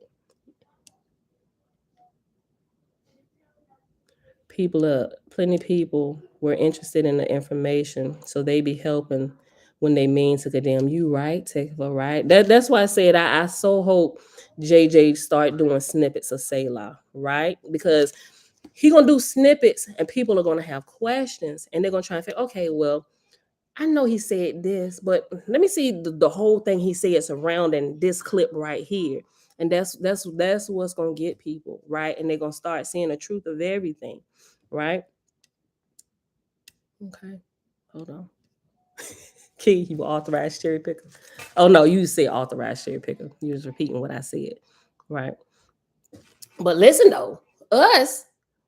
Plenty of people were interested in the information, so they be helping when they mean to condemn you, right, Tekva, right? That's why I said I so hope JJ start doing snippets of Selah, right? Because he gonna do snippets and people are gonna have questions and they're gonna try and think, okay, well, I know he said this, but let me see the whole thing he said surrounding this clip right here. And that's what's gonna get people, right? And they're gonna start seeing the truth of everything, right? Okay, hold on. Key, you authorized cherry picker. Oh no, you say authorized cherry picker. You was repeating what I said, right? But listen though, us,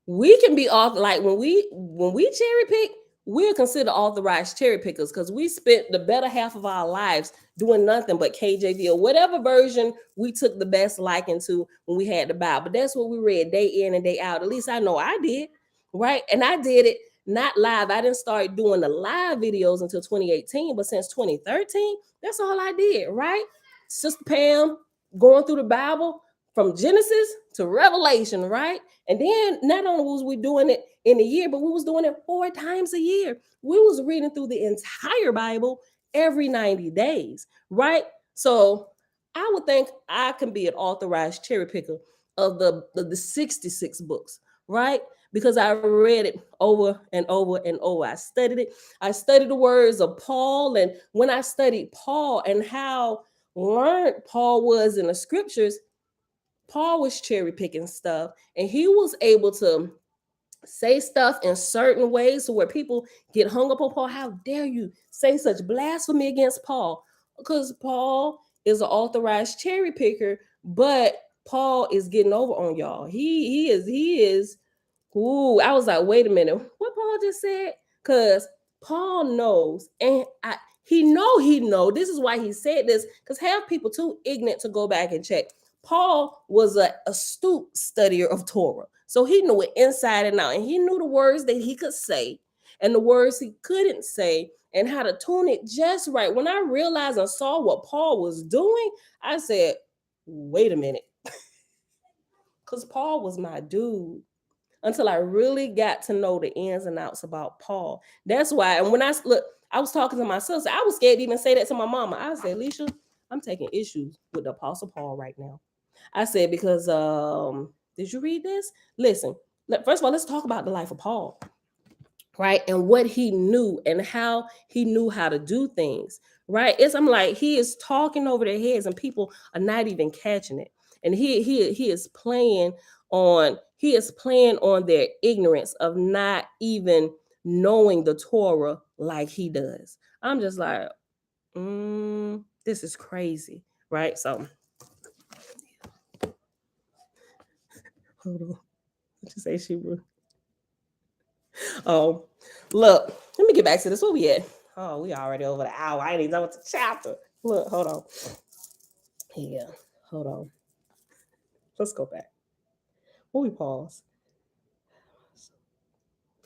we can be off like when we cherry pick, we're considered authorized cherry pickers because we spent the better half of our lives doing nothing but KJV or whatever version we took the best liking to when we had the Bible. But that's what we read day in and day out. At least I know I did, right? And I did it not live. I didn't start doing the live videos until 2018, but since 2013, that's all I did, right? Sister Pam going through the Bible from Genesis to Revelation, right? And then not only was we doing it in a year, but we was doing it 4 times a year. We was reading through the entire Bible every 90 days, right? So I would think I can be an authorized cherry picker of the 66 books, right? Because I read it over and over and over. I studied it. I studied the words of Paul. And when I studied Paul and how learned Paul was in the scriptures, Paul was cherry picking stuff and he was able to say stuff in certain ways so where people get hung up on Paul. How dare you say such blasphemy against Paul? Because Paul is an authorized cherry picker, but Paul is getting over on y'all. He is. Ooh, I was like, wait a minute, what Paul just said? Because Paul knows, and he know. This is why he said this, because half people too ignorant to go back and check. Paul was an astute studier of Torah. So he knew it inside and out. And he knew the words that he could say and the words he couldn't say and how to tune it just right. When I realized and saw what Paul was doing, I said, wait a minute. Because Paul was my dude. Until I really got to know the ins and outs about Paul. That's why, and when I was talking to my sister, I was scared to even say that to my mama. I said, Alicia, I'm taking issues with the Apostle Paul right now. I said, because did you read this? Listen, first of all, let's talk about the life of Paul, right? And what he knew and how he knew how to do things, right? I'm like, he is talking over their heads and people are not even catching it. And he is playing on their ignorance of not even knowing the Torah like he does. I'm just like, this is crazy, right? So hold on. What you say, Shebrew? Oh, look, let me get back to this. Where we at? Oh, we already over the hour. I ain't even done with the chapter. Look, hold on. Yeah, hold on. Let's go back. Will we pause?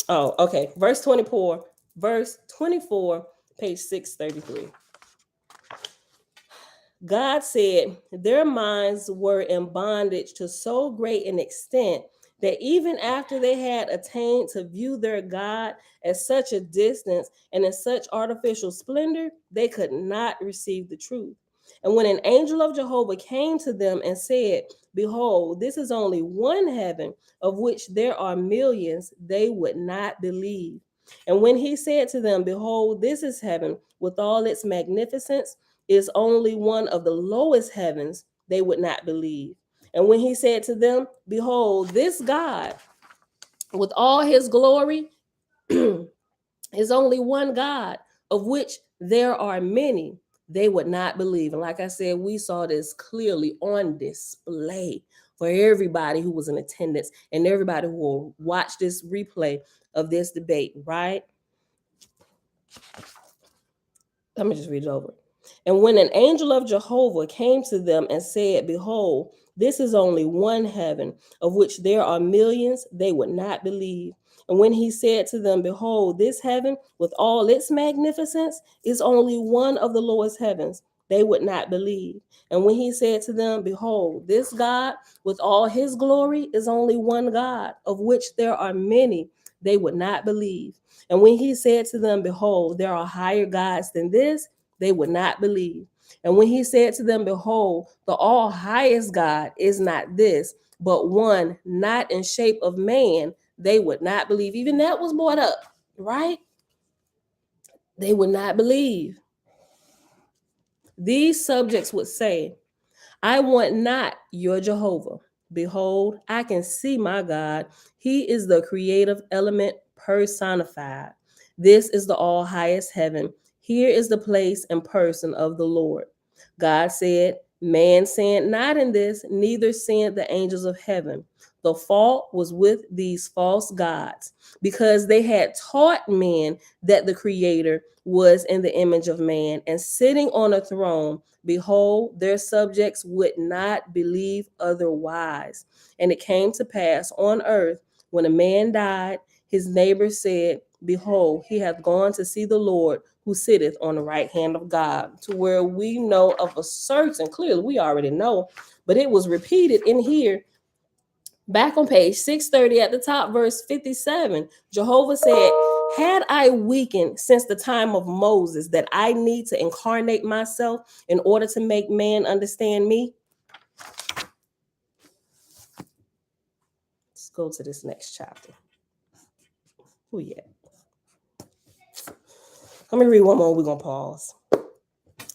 Oh, okay. Verse 24, page 633. God said their minds were in bondage to so great an extent that even after they had attained to view their God at such a distance and in such artificial splendor, they could not receive the truth. And when an angel of Jehovah came to them and said, behold, this is only one heaven, of which there are millions, they would not believe. And when he said to them, behold, this is heaven, with all its magnificence, is only one of the lowest heavens, they would not believe. And when he said to them, behold, this God, with all his glory, is only one God, of which there are many, they would not believe. And like I said, we saw this clearly on display for everybody who was in attendance and everybody who will watch this replay of this debate, right? Let me just read it over. And when an angel of Jehovah came to them and said, behold, this is only one heaven, of which there are millions, they would not believe. And when he said to them, behold, this heaven with all its magnificence is only one of the lowest heavens, they would not believe. And when he said to them, behold, this God with all his glory is only one God, of which there are many, they would not believe. And when he said to them, behold, there are higher gods than this, they would not believe. And when he said to them, behold, the all highest God is not this, but one not in shape of man, they would not believe. Even that was brought up, right? They would not believe. These subjects would say, I want not your Jehovah. Behold, I can see my God. He is the creative element personified. This is the all highest heaven. Here is the place and person of the Lord. God said, man sinned not in this, neither sinned the angels of heaven. The fault was with these false gods, because they had taught men that the Creator was in the image of man and sitting on a throne. Behold, their subjects would not believe otherwise. And it came to pass on earth, when a man died, his neighbor said, behold, he hath gone to see the Lord, who sitteth on the right hand of God. To where we know of a certain, clearly we already know, but it was repeated in here. Back on page 630 at the top, verse 57, Jehovah said, had I weakened since the time of Moses that I need to incarnate myself in order to make man understand me? Let's go to this next chapter. Oh, yeah. Let me read one more. We're going to pause.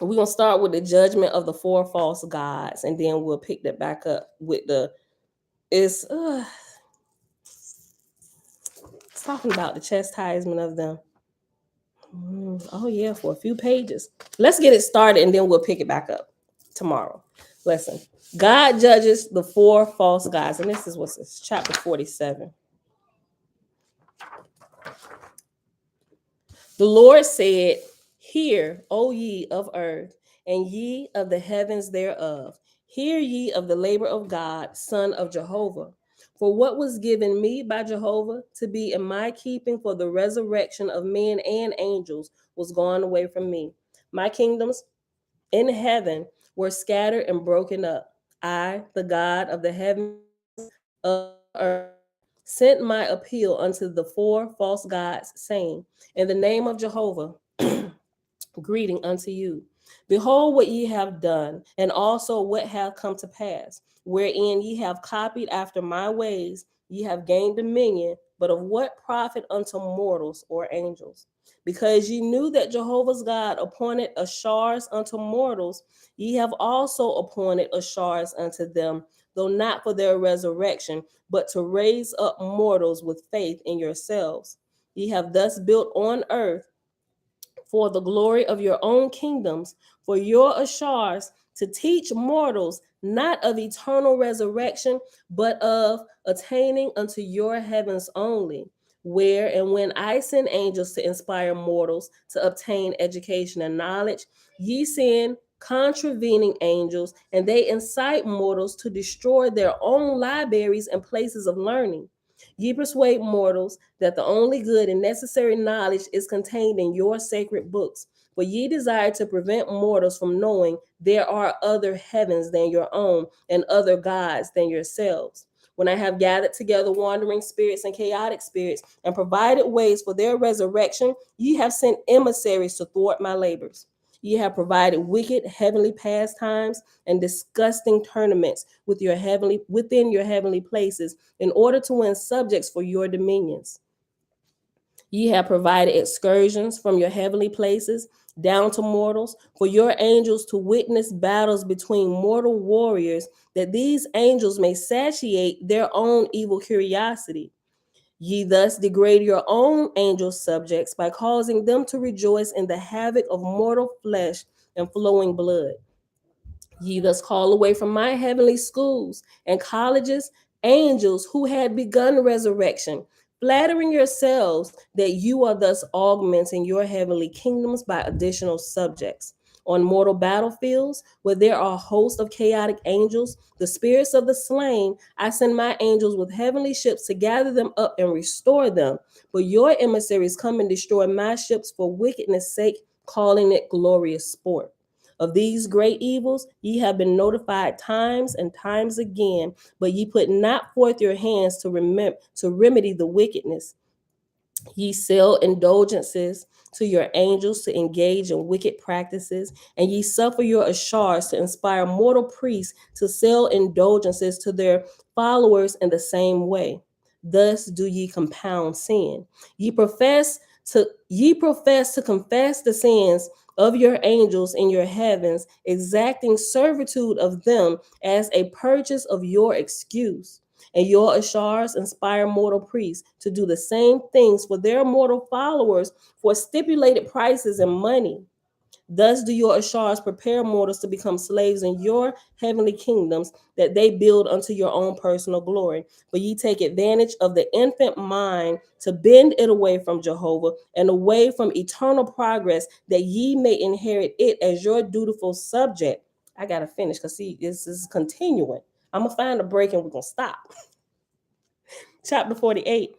We're going to start with the judgment of the four false gods, and then we'll pick that back up with it's talking about the chastisement of them. Oh, yeah, for a few pages. Let's get it started, and then we'll pick it back up tomorrow. Listen, God judges the four false gods, and this is what's this, chapter 47. The Lord said, hear, O ye of earth, and ye of the heavens thereof. Hear ye of the labor of God, son of Jehovah. For what was given me by Jehovah to be in my keeping for the resurrection of men and angels was gone away from me. My kingdoms in heaven were scattered and broken up. I, the God of the heavens of earth, sent my appeal unto the four false gods, saying, in the name of Jehovah, greeting unto you. Behold what ye have done, and also what hath come to pass, wherein ye have copied after my ways, ye have gained dominion, but of what profit unto mortals or angels? Because ye knew that Jehovah's God appointed ashars unto mortals, ye have also appointed ashars unto them, though not for their resurrection, but to raise up mortals with faith in yourselves. Ye have thus built on earth for the glory of your own kingdoms, for your ashars, to teach mortals not of eternal resurrection, but of attaining unto your heavens only, where and when I send angels to inspire mortals to obtain education and knowledge, ye send contravening angels, and they incite mortals to destroy their own libraries and places of learning. Ye persuade mortals that the only good and necessary knowledge is contained in your sacred books. For ye desire to prevent mortals from knowing there are other heavens than your own, and other gods than yourselves. When I have gathered together wandering spirits and chaotic spirits, and provided ways for their resurrection, ye have sent emissaries to thwart my labors. Ye have provided wicked heavenly pastimes and disgusting tournaments within your heavenly places, in order to win subjects for your dominions. Ye have provided excursions from your heavenly places down to mortals, for your angels to witness battles between mortal warriors, that these angels may satiate their own evil curiosity. Ye thus degrade your own angel subjects by causing them to rejoice in the havoc of mortal flesh and flowing blood. Ye thus call away from my heavenly schools and colleges angels who had begun resurrection, flattering yourselves that you are thus augmenting your heavenly kingdoms by additional subjects. On mortal battlefields, where there are hosts of chaotic angels, the spirits of the slain, I send my angels with heavenly ships to gather them up and restore them. But your emissaries come and destroy my ships for wickedness' sake, calling it glorious sport. Of these great evils ye have been notified times and times again, but ye put not forth your hands to remedy the wickedness. Ye sell indulgences to your angels to engage in wicked practices, and ye suffer your ashars to inspire mortal priests to sell indulgences to their followers in the same way. Thus do ye compound sin. Ye profess to confess the sins of your angels in your heavens, exacting servitude of them as a purchase of your excuse. And your ashars inspire mortal priests to do the same things for their mortal followers for stipulated prices and money. Thus do your ashars prepare mortals to become slaves in your heavenly kingdoms, that they build unto your own personal glory. But ye take advantage of the infant mind to bend it away from Jehovah and away from eternal progress, that ye may inherit it as your dutiful subject. I gotta finish because see, this is continuing. I'm gonna find a break and we're gonna stop. Chapter 48.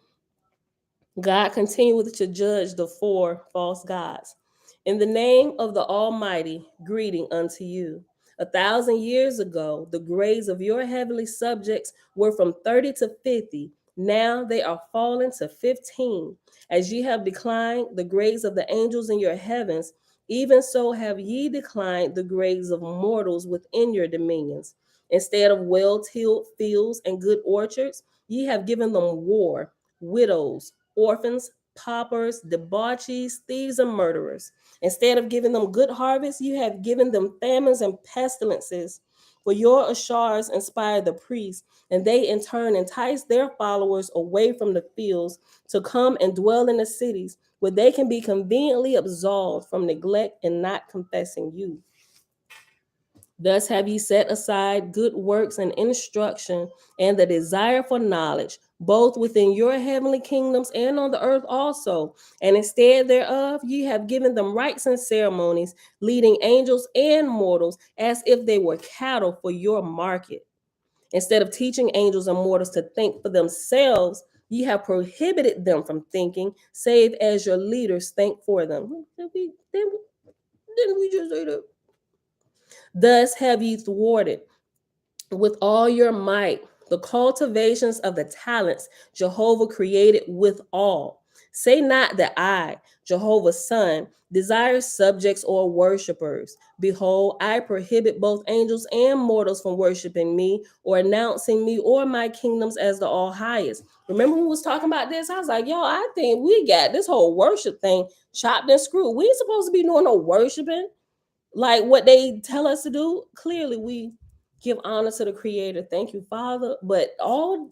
God continueth to judge the four false gods. In the name of the Almighty, greeting unto you. 1,000 years ago, the grades of your heavenly subjects were from 30 to 50. Now they are fallen to 15. As ye have declined the grades of the angels in your heavens, even so have ye declined the grades of mortals within your dominions. Instead of well-tilled fields and good orchards, ye have given them war, widows, orphans, paupers, debauchees, thieves, and murderers. Instead of giving them good harvests, you have given them famines and pestilences. For your ashars inspired the priests, and they in turn entice their followers away from the fields to come and dwell in the cities, where they can be conveniently absolved from neglect and not confessing you. Thus have ye set aside good works and instruction and the desire for knowledge, both within your heavenly kingdoms and on the earth also. And instead thereof, ye have given them rites and ceremonies, leading angels and mortals as if they were cattle for your market. Instead of teaching angels and mortals to think for themselves, ye have prohibited them from thinking, save as your leaders think for them. Didn't we just say that? Thus have ye thwarted with all your might the cultivations of the talents Jehovah created with all. Say not that I, Jehovah's son, desire subjects or worshipers. Behold, I prohibit both angels and mortals from worshiping me or announcing me or my kingdoms as the all highest. Remember when we was talking about this? I was like, yo, I think we got this whole worship thing chopped and screwed. We ain't supposed to be doing no worshiping like what they tell us to do. Clearly, we give honor to the Creator. Thank you, Father. But all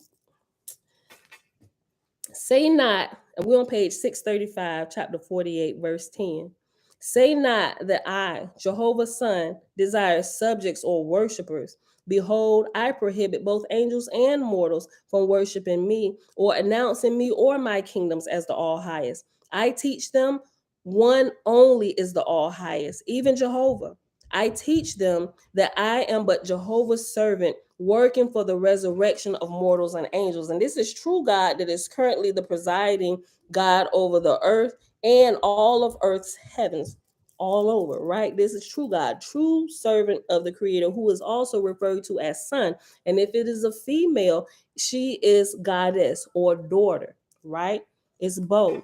say not, and we're on page 635, chapter 48, verse 10. Say not that I, Jehovah's Son, desire subjects or worshipers. Behold, I prohibit both angels and mortals from worshiping me or announcing me or my kingdoms as the all highest. I teach them one only is the all highest, even Jehovah. I teach them that I am but Jehovah's servant, working for the resurrection of mortals and angels. And this is true God that is currently the presiding God over the earth and all of earth's heavens, all over, right? This is true God, true servant of the Creator, who is also referred to as son. And if it is a female, she is goddess or daughter, right? It's both.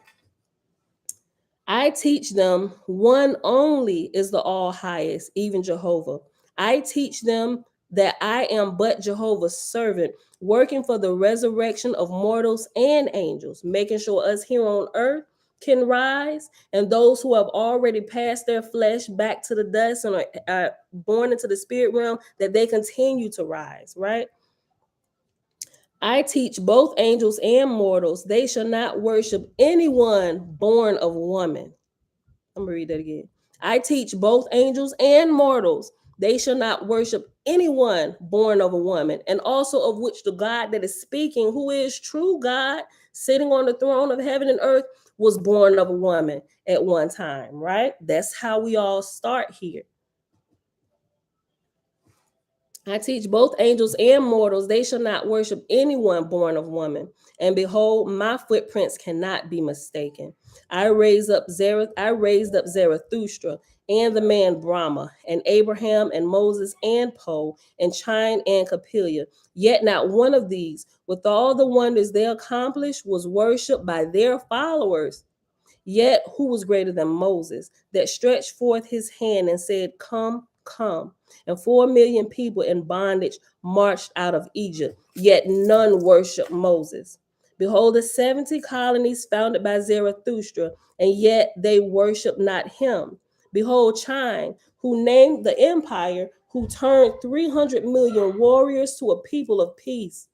I teach them one only is the all highest, even Jehovah. I teach them that I am but Jehovah's servant, working for the resurrection of mortals and angels, making sure us here on earth can rise, and those who have already passed their flesh back to the dust and are born into the spirit realm, that they continue to rise, right? I teach both angels and mortals, they shall not worship anyone born of woman. I'm gonna read that again. I teach both angels and mortals, they shall not worship anyone born of a woman, and also of which the God that is speaking, who is true God, sitting on the throne of heaven and earth, was born of a woman at one time, right? That's how we all start here. I teach both angels and mortals, they shall not worship anyone born of woman. And behold, my footprints cannot be mistaken. I raised up Zarathustra and the man Brahma, and Abraham and Moses and Poe, and Chine and Capelia. Yet not one of these, with all the wonders they accomplished, was worshipped by their followers. Yet who was greater than Moses, that stretched forth his hand and said, Come, come. And 4 million people in bondage marched out of Egypt, yet none worshiped Moses. Behold, the 70 colonies founded by Zarathustra, and yet they worship not him. Behold, Chine, who named the empire, who turned 300 million warriors to a people of peace.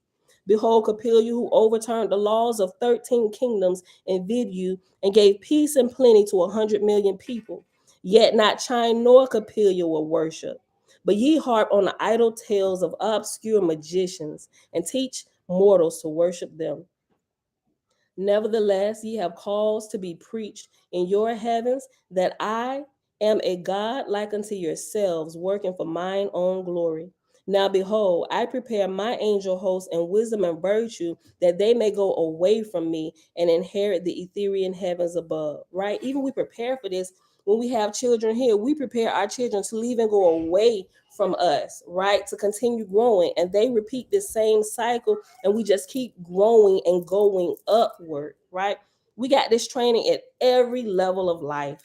Behold, Capelia, who overturned the laws of 13 kingdoms in Vidu and gave peace and plenty to 100 million people. Yet not Chine nor Capelia will worship. But ye harp on the idle tales of obscure magicians and teach mortals to worship them. Nevertheless, ye have cause to be preached in your heavens that I am a God like unto yourselves, working for mine own glory. Now behold, I prepare my angel host in wisdom and virtue, that they may go away from me and inherit the Ethereal heavens above. Right? Even we prepare for this when we have children here. We prepare our children to leave and go away from us, right? To continue growing. And they repeat this same cycle, and we just keep growing and going upward, right? We got this training at every level of life.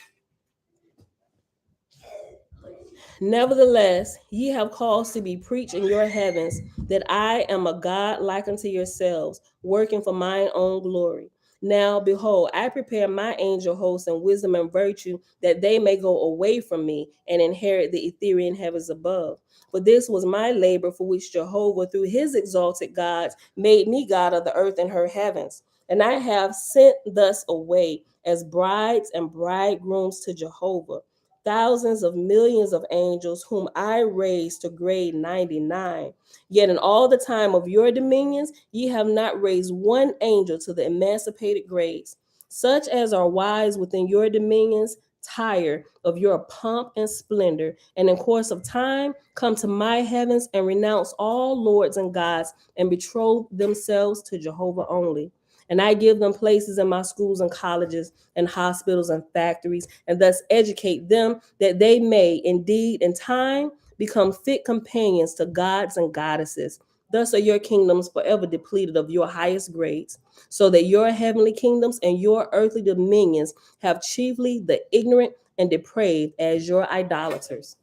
Nevertheless, ye have cause to be preached in your heavens, that I am a God like unto yourselves, working for mine own glory. Now, behold, I prepare my angel host in wisdom and virtue, that they may go away from me and inherit the Ethereal heavens above. For this was my labor, for which Jehovah, through his exalted gods, made me God of the earth and her heavens. And I have sent thus away as brides and bridegrooms to Jehovah thousands of millions of angels, whom I raised to grade 99. Yet in all the time of your dominions, ye have not raised one angel to the emancipated grades. Such as are wise within your dominions, tire of your pomp and splendor, and in course of time come to my heavens and renounce all lords and gods, and betroth themselves to Jehovah only. And I give them places in my schools and colleges and hospitals and factories, and thus educate them, that they may indeed in time become fit companions to gods and goddesses. Thus are your kingdoms forever depleted of your highest grades, so that your heavenly kingdoms and your earthly dominions have chiefly the ignorant and depraved as your idolaters.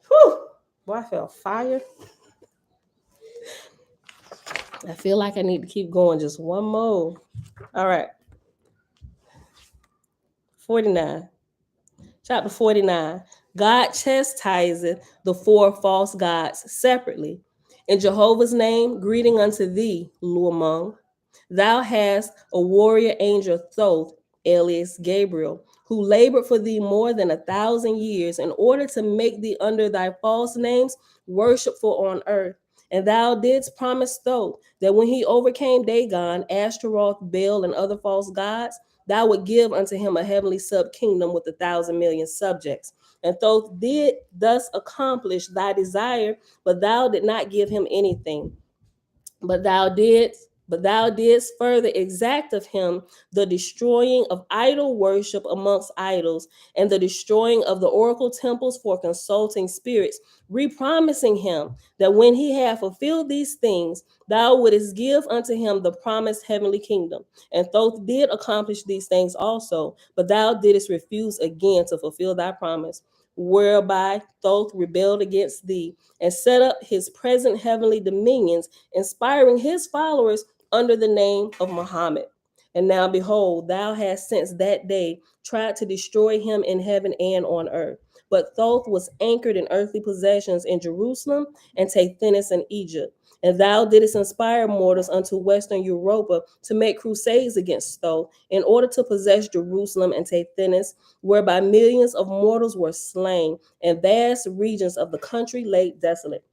Whew! Boy, I felt fire. I feel like I need to keep going just one more. All right. 49. Chapter 49. God chastiseth the four false gods separately. In Jehovah's name, greeting unto thee, Luamong. Thou hast a warrior angel Thoth, alias Gabriel, who labored for thee more than 1,000 years in order to make thee under thy false names worshipful on earth. And thou didst promise Thoth that when he overcame Dagon, Ashtaroth, Baal, and other false gods, thou would give unto him a heavenly sub-kingdom with 1,000 million subjects. And Thoth did thus accomplish thy desire, but thou did not give him anything. But thou didst But thou didst further exact of him the destroying of idol worship amongst idols, and the destroying of the oracle temples for consulting spirits, repromising him that when he had fulfilled these things, thou wouldest give unto him the promised heavenly kingdom. And Thoth did accomplish these things also, but thou didst refuse again to fulfill thy promise, whereby Thoth rebelled against thee, and set up his present heavenly dominions, inspiring his followers under the name of Muhammad. And now behold, thou hast since that day tried to destroy him in heaven and on earth. But Thoth was anchored in earthly possessions in Jerusalem and Tathinis in Egypt. And thou didst inspire mortals unto Western Europa to make crusades against Thoth in order to possess Jerusalem and Tathinis, whereby millions of mortals were slain, and vast regions of the country laid desolate.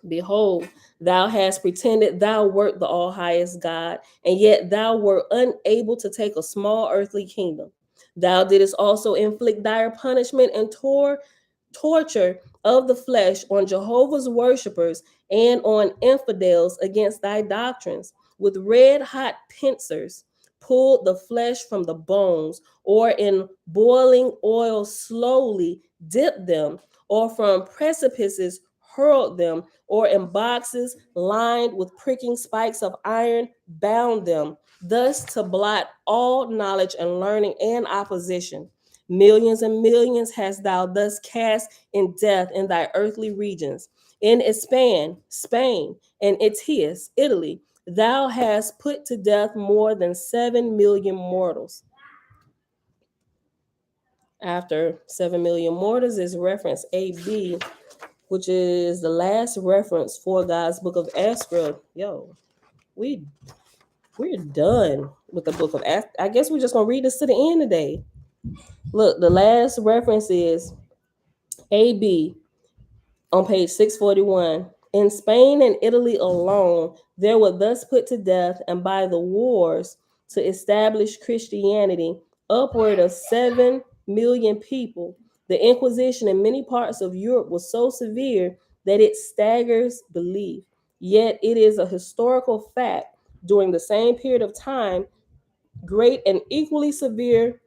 Behold, thou hast pretended thou wert the all highest God, and yet thou wert unable to take a small earthly kingdom. Thou didst also inflict dire punishment and torture of the flesh on Jehovah's worshippers and on infidels against thy doctrines. With red hot pincers, pulled the flesh from the bones, or in boiling oil slowly dipped them, or from precipices hurled them, or in boxes lined with pricking spikes of iron bound them, thus to blot all knowledge and learning and opposition. Millions and millions hast thou thus cast in death in thy earthly regions. In Spain, and Itius, Italy, thou hast put to death more than 7 million mortals. After 7 million mortals is reference AB, which is the last reference for God's Book of Eskra. Yo, we're done with the Book of Eskra. I guess we're just gonna read this to the end today. Look, the last reference is AB on page 641. In Spain and Italy alone, there were thus put to death, and by the wars to establish Christianity, upward of 7 million people. The Inquisition in many parts of Europe was so severe that it staggers belief. Yet it is a historical fact. During the same period of time, great and equally severe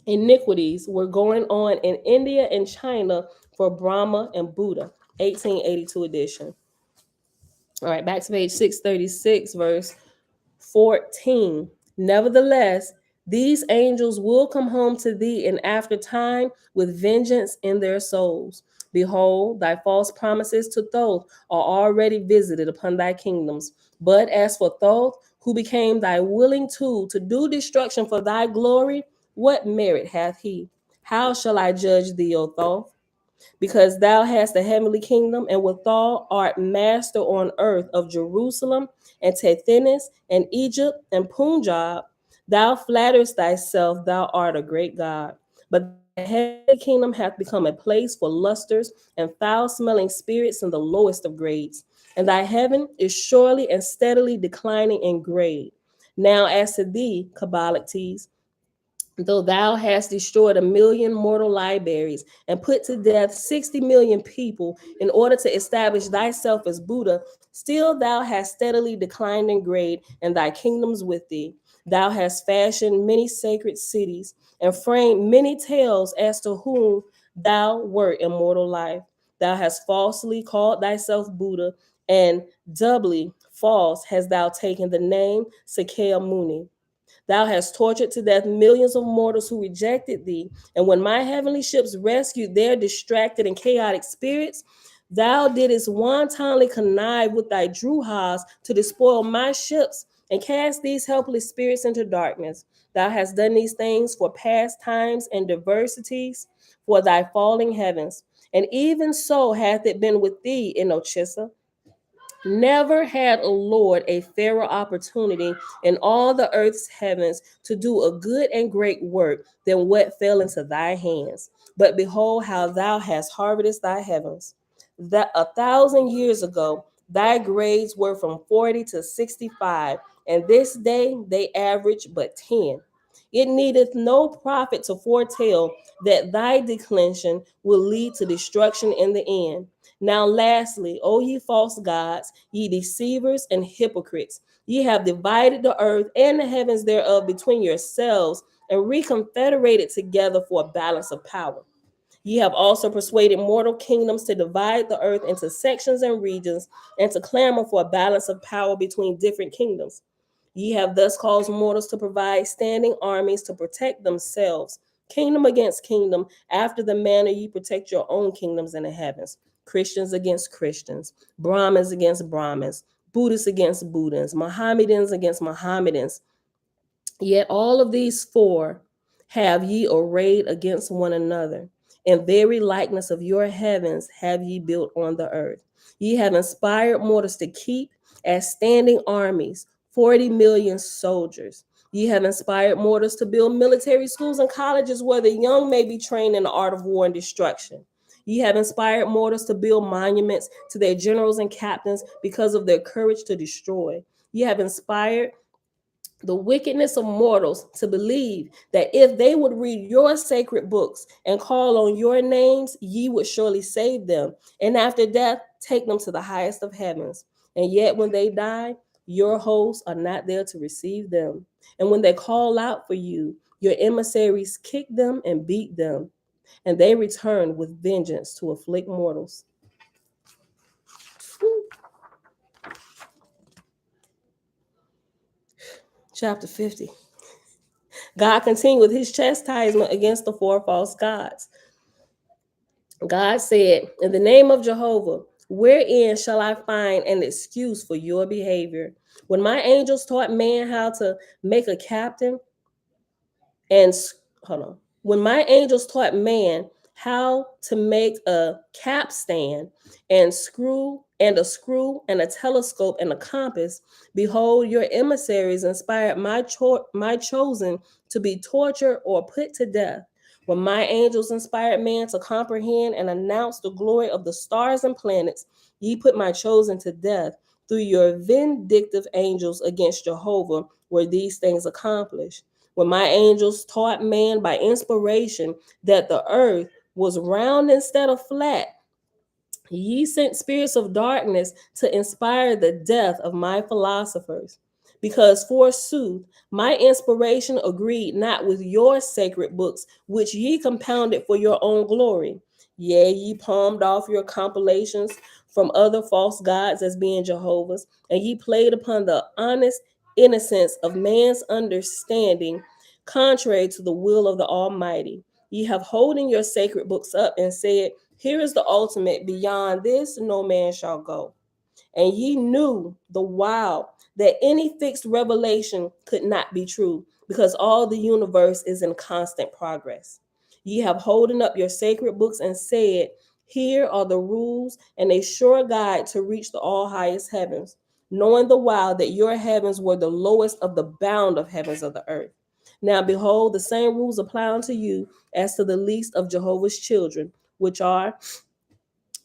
iniquities were going on in India and China for Brahma and Buddha. 1882 edition. All right, back to page 636, verse 14. Nevertheless, these angels will come home to thee in after time with vengeance in their souls. Behold, thy false promises to Thoth are already visited upon thy kingdoms. But as for Thoth, who became thy willing tool to do destruction for thy glory, what merit hath he? How shall I judge thee, O Thoth? Because thou hast the heavenly kingdom, and withal art master on earth of Jerusalem and Tathinis and Egypt and Punjab. Thou flatterest thyself thou art a great God. But thy heavenly kingdom hath become a place for lusters and foul-smelling spirits in the lowest of grades. And thy heaven is surely and steadily declining in grade. Now as to thee, Cabalites, though thou hast destroyed 1,000,000 mortal libraries and put to death 60 million people in order to establish thyself as Buddha, still thou hast steadily declined in grade, and thy kingdoms with thee. Thou hast fashioned many sacred cities and framed many tales as to whom thou wert immortal life. Thou hast falsely called thyself Buddha, and doubly false hast thou taken the name Sakya Muni. Thou hast tortured to death millions of mortals who rejected thee. And when my heavenly ships rescued their distracted and chaotic spirits, thou didst wantonly connive with thy Druhas to despoil my ships and cast these helpless spirits into darkness. Thou hast done these things for past times and diversities, for thy falling heavens. And even so hath it been with thee, Inochissa. Never had a Lord a fairer opportunity in all the earth's heavens to do a good and great work than what fell into thy hands. But behold, how thou hast harvested thy heavens. That 1,000 years ago, thy grades were from 40 to 65, and this day they average but 10. It needeth no prophet to foretell that thy declension will lead to destruction in the end. Now, lastly, O ye false gods, ye deceivers and hypocrites, ye have divided the earth and the heavens thereof between yourselves, and reconfederated together for a balance of power. Ye have also persuaded mortal kingdoms to divide the earth into sections and regions, and to clamor for a balance of power between different kingdoms. Ye have thus caused mortals to provide standing armies to protect themselves, kingdom against kingdom, after the manner ye protect your own kingdoms in the heavens. Christians against Christians, Brahmins against Brahmins, Buddhists against Buddhists, Mohammedans against Mohammedans. Yet all of these four have ye arrayed against one another. In very likeness of your heavens have ye built on the earth. Ye have inspired mortals to keep as standing armies 40 million soldiers. Ye have inspired mortals to build military schools and colleges where the young may be trained in the art of war and destruction. Ye have inspired mortals to build monuments to their generals and captains because of their courage to destroy. Ye have inspired the wickedness of mortals to believe that if they would read your sacred books and call on your names, ye would surely save them, and after death, take them to the highest of heavens. And yet, when they die, your hosts are not there to receive them. And when they call out for you, your emissaries kick them and beat them, and they return with vengeance to afflict mortals. Chapter 50. God continued with his chastisement against the four false gods. God said, in the name of Jehovah, wherein shall I find an excuse for your behavior? When my angels taught man how to make a captain, and hold on. When my angels taught man how to make a capstan and a screw and a telescope and a compass, behold, your emissaries inspired my chosen to be tortured or put to death. When my angels inspired man to comprehend and announce the glory of the stars and planets, ye put my chosen to death. Through your vindictive angels against Jehovah were these things accomplished. When my angels taught man by inspiration that the earth was round instead of flat, ye sent spirits of darkness to inspire the death of my philosophers. Because forsooth, my inspiration agreed not with your sacred books, which ye compounded for your own glory. Yea, ye palmed off your compilations from other false gods as being Jehovah's, and ye played upon the honest innocence of man's understanding, contrary to the will of the Almighty. Ye have holding your sacred books up and said, here is the ultimate. Beyond this, no man shall go. And ye knew the while that any fixed revelation could not be true, because all the universe is in constant progress. Ye have holden up your sacred books and said, here are the rules and a sure guide to reach the all highest heavens, knowing the while that your heavens were the lowest of the bound of heavens of the earth. Now behold, the same rules apply unto you as to the least of Jehovah's children, which are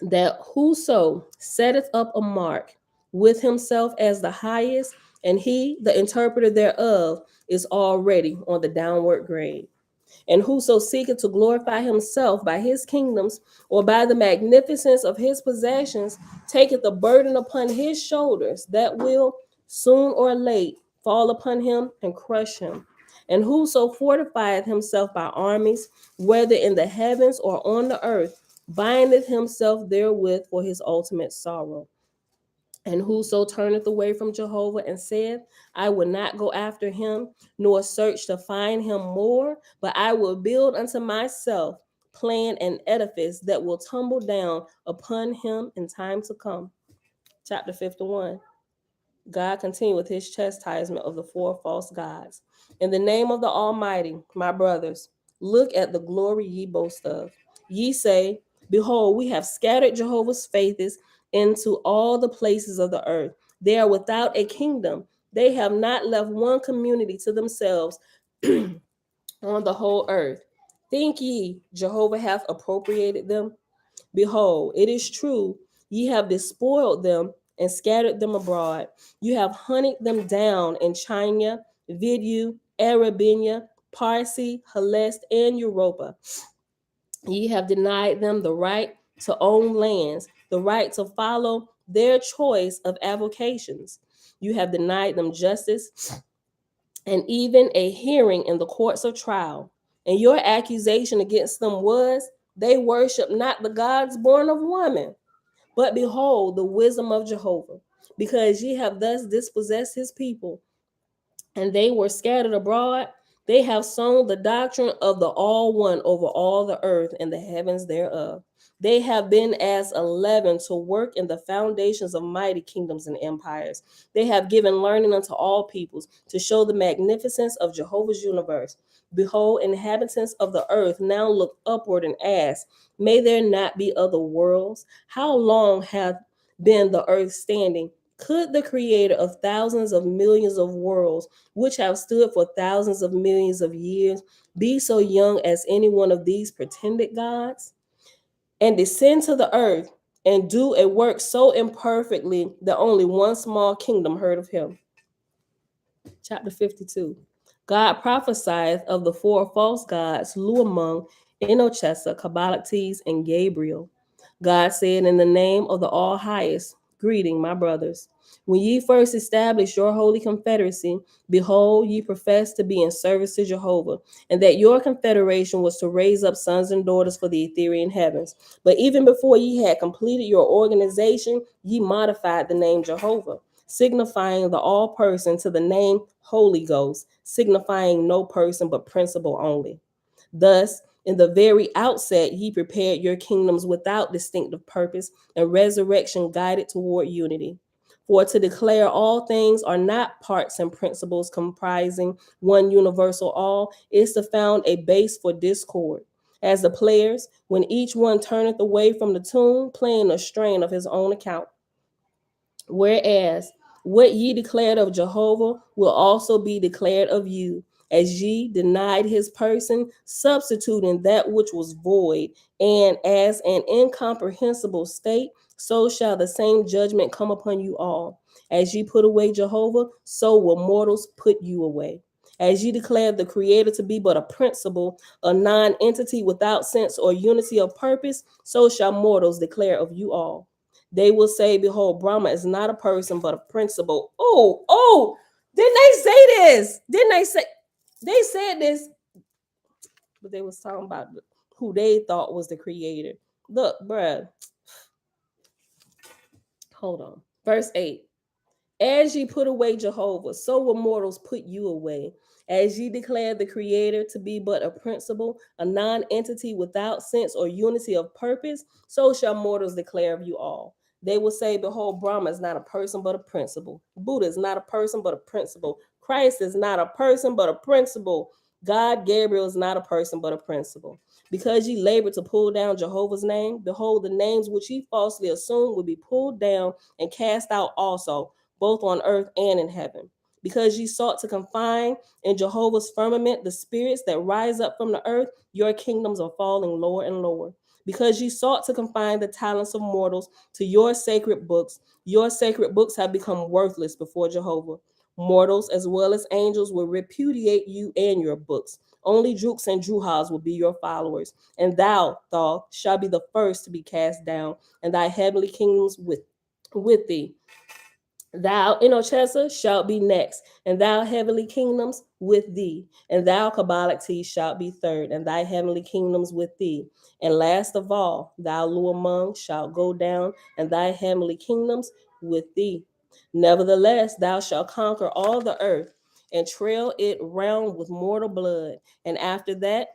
that whoso setteth up a mark with himself as the highest, and he, the interpreter thereof, is already on the downward grade. And whoso seeketh to glorify himself by his kingdoms or by the magnificence of his possessions, taketh a burden upon his shoulders that will soon or late fall upon him and crush him. And whoso fortifieth himself by armies, whether in the heavens or on the earth, bindeth himself therewith for his ultimate sorrow. And whoso turneth away from Jehovah and saith, I will not go after him, nor search to find him more, but I will build unto myself, plan an edifice that will tumble down upon him in time to come. Chapter 51. God continued with his chastisement of the four false gods. In the name of the Almighty, my brothers, look at the glory ye boast of. Ye say, behold, we have scattered Jehovah's faiths into all the places of the earth. They are without a kingdom. They have not left one community to themselves on the whole earth. Think ye Jehovah hath appropriated them? Behold, it is true, ye have despoiled them and scattered them abroad. You have hunted them down in China, Vidu, Arabinia, Parsi, Helest, and Europa. Ye have denied them the right to own lands, the right to follow their choice of avocations. You have denied them justice and even a hearing in the courts of trial. And your accusation against them was, they worship not the gods born of woman, but behold the wisdom of Jehovah, because ye have thus dispossessed his people, and they were scattered abroad. They have sown the doctrine of the All One over all the earth and the heavens thereof. They have been as a leaven to work in the foundations of mighty kingdoms and empires. They have given learning unto all peoples to show the magnificence of Jehovah's universe. Behold, inhabitants of the earth, now look upward and ask, may there not be other worlds? How long hath been the earth standing? Could the creator of thousands of millions of worlds, which have stood for thousands of millions of years, be so young as any one of these pretended gods? And descend to the earth and do a work so imperfectly that only one small kingdom heard of him. Chapter 52. God prophesieth of the four false gods, Luamung, Enochessa, Kabbalactes, and Gabriel. God said, in the name of the All Highest, greeting, my brothers. When ye first established your holy confederacy, behold, ye professed to be in service to Jehovah, and that your confederation was to raise up sons and daughters for the Ethereal heavens. But even before ye had completed your organization, ye modified the name Jehovah, signifying the all person, to the name Holy Ghost, signifying no person but principle only. Thus, in the very outset, ye prepared your kingdoms without distinctive purpose, and resurrection guided toward unity. For to declare all things are not parts and principles comprising one universal all, is to found a base for discord. As the players, when each one turneth away from the tune, playing a strain of his own account. Whereas what ye declared of Jehovah will also be declared of you, as ye denied his person, substituting that which was void, and as an incomprehensible state, so shall the same judgment come upon you all. As ye put away Jehovah, so will mortals put you away. As ye declared the Creator to be but a principle, a non-entity without sense or unity of purpose, so shall mortals declare of you all. They will say, behold, Brahma is not a person, but a principle. Oh, didn't they say this? They said this, but they was talking about who they thought was the creator. Look, bruh, hold on. Verse 8. As ye put away Jehovah, so will mortals put you away. As ye declare the Creator to be but a principle, a non-entity without sense or unity of purpose, so shall mortals declare of you all. They will say, behold, Brahma is not a person but a principle. Buddha is not a person but a principle. Christ is not a person but a principle. God, Gabriel, is not a person but a principle. Because ye labor to pull down Jehovah's name, behold, the names which ye falsely assumed will be pulled down and cast out also, both on earth and in heaven. Because ye sought to confine in Jehovah's firmament the spirits that rise up from the earth, your kingdoms are falling lower and lower. Because ye sought to confine the talents of mortals to your sacred books have become worthless before Jehovah. Mortals as well as angels will repudiate you and your books. Only Drooks and Druhas will be your followers. And thou, Thal, shall be the first to be cast down, and thy heavenly kingdoms with thee. Thou, Enochessa, shalt be next, and thou heavenly kingdoms with thee. And thou, Kabbalactes, shalt be third, and thy heavenly kingdoms with thee. And last of all, thou, Luamung, shalt go down, and thy heavenly kingdoms with thee. Nevertheless, thou shalt conquer all the earth, and trail it round with mortal blood. And after that,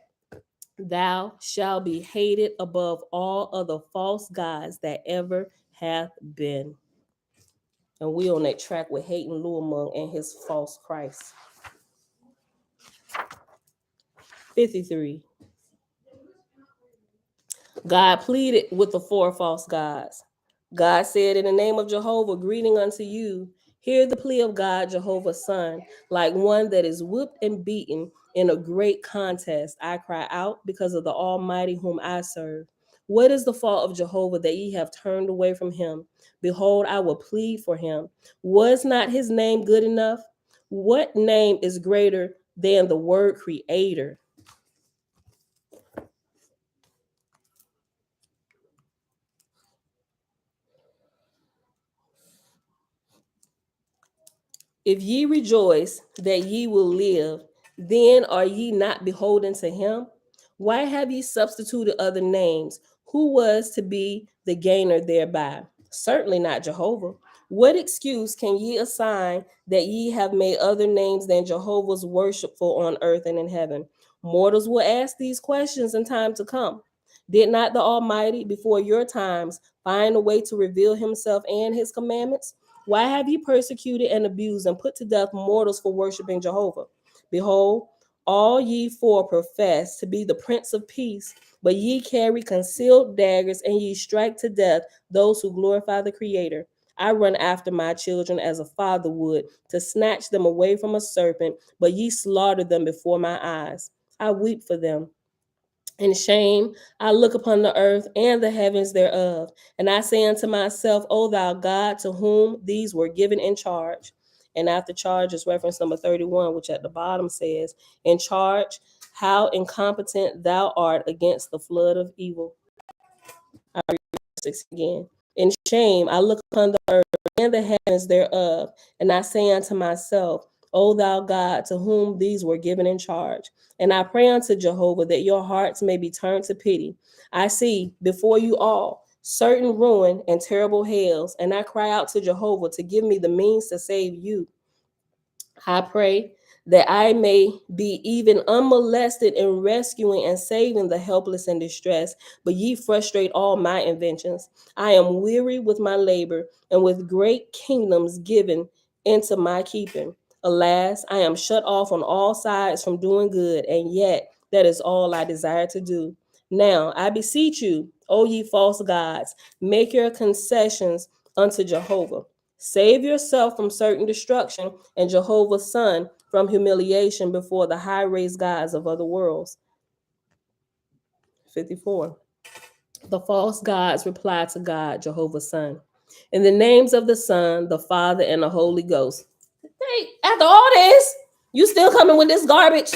thou shalt be hated above all other false gods that ever hath been. And we on that track with hating Luamung and his false Christ. 53. God pleaded with the four false gods. God said, in the name of Jehovah, greeting unto you. Hear the plea of God, Jehovah's son, like one that is whipped and beaten in a great contest. I cry out because of the Almighty whom I serve. What is the fault of Jehovah that ye have turned away from him? Behold, I will plead for him. Was not his name good enough? What name is greater than the word creator? If ye rejoice that ye will live, then are ye not beholden to him? Why have ye substituted other names? Who was to be the gainer thereby? Certainly not Jehovah. What excuse can ye assign that ye have made other names than Jehovah's worshipful on earth and in heaven? Mortals will ask these questions in time to come. Did not the Almighty, before your times, find a way to reveal himself and his commandments? Why have ye persecuted and abused and put to death mortals for worshiping Jehovah? Behold, all ye four profess to be the Prince of Peace, but ye carry concealed daggers, and ye strike to death those who glorify the Creator. I run after my children as a father would, to snatch them away from a serpent, but ye slaughter them before my eyes. I weep for them. In shame, I look upon the earth and the heavens thereof, and I say unto myself, O thou God, to whom these were given in charge. And after charge is reference number 31, which at the bottom says, in charge, how incompetent thou art against the flood of evil. I read 6 again. In shame, I look upon the earth and the heavens thereof, and I say unto myself, O thou God, to whom these were given in charge. And I pray unto Jehovah that your hearts may be turned to pity. I see before you all certain ruin and terrible hails, and I cry out to Jehovah to give me the means to save you. I pray that I may be even unmolested in rescuing and saving the helpless and distressed, but ye frustrate all my inventions. I am weary with my labor, and with great kingdoms given into my keeping. Alas, I am shut off on all sides from doing good, and yet that is all I desire to do. Now I beseech you, O ye false gods, make your concessions unto Jehovah. Save yourself from certain destruction, and Jehovah's Son from humiliation before the high raised gods of other worlds. 54. The false gods replied to God, Jehovah's Son, in the names of the Son, the Father, and the Holy Ghost. Hey, after all this, you still coming with this garbage?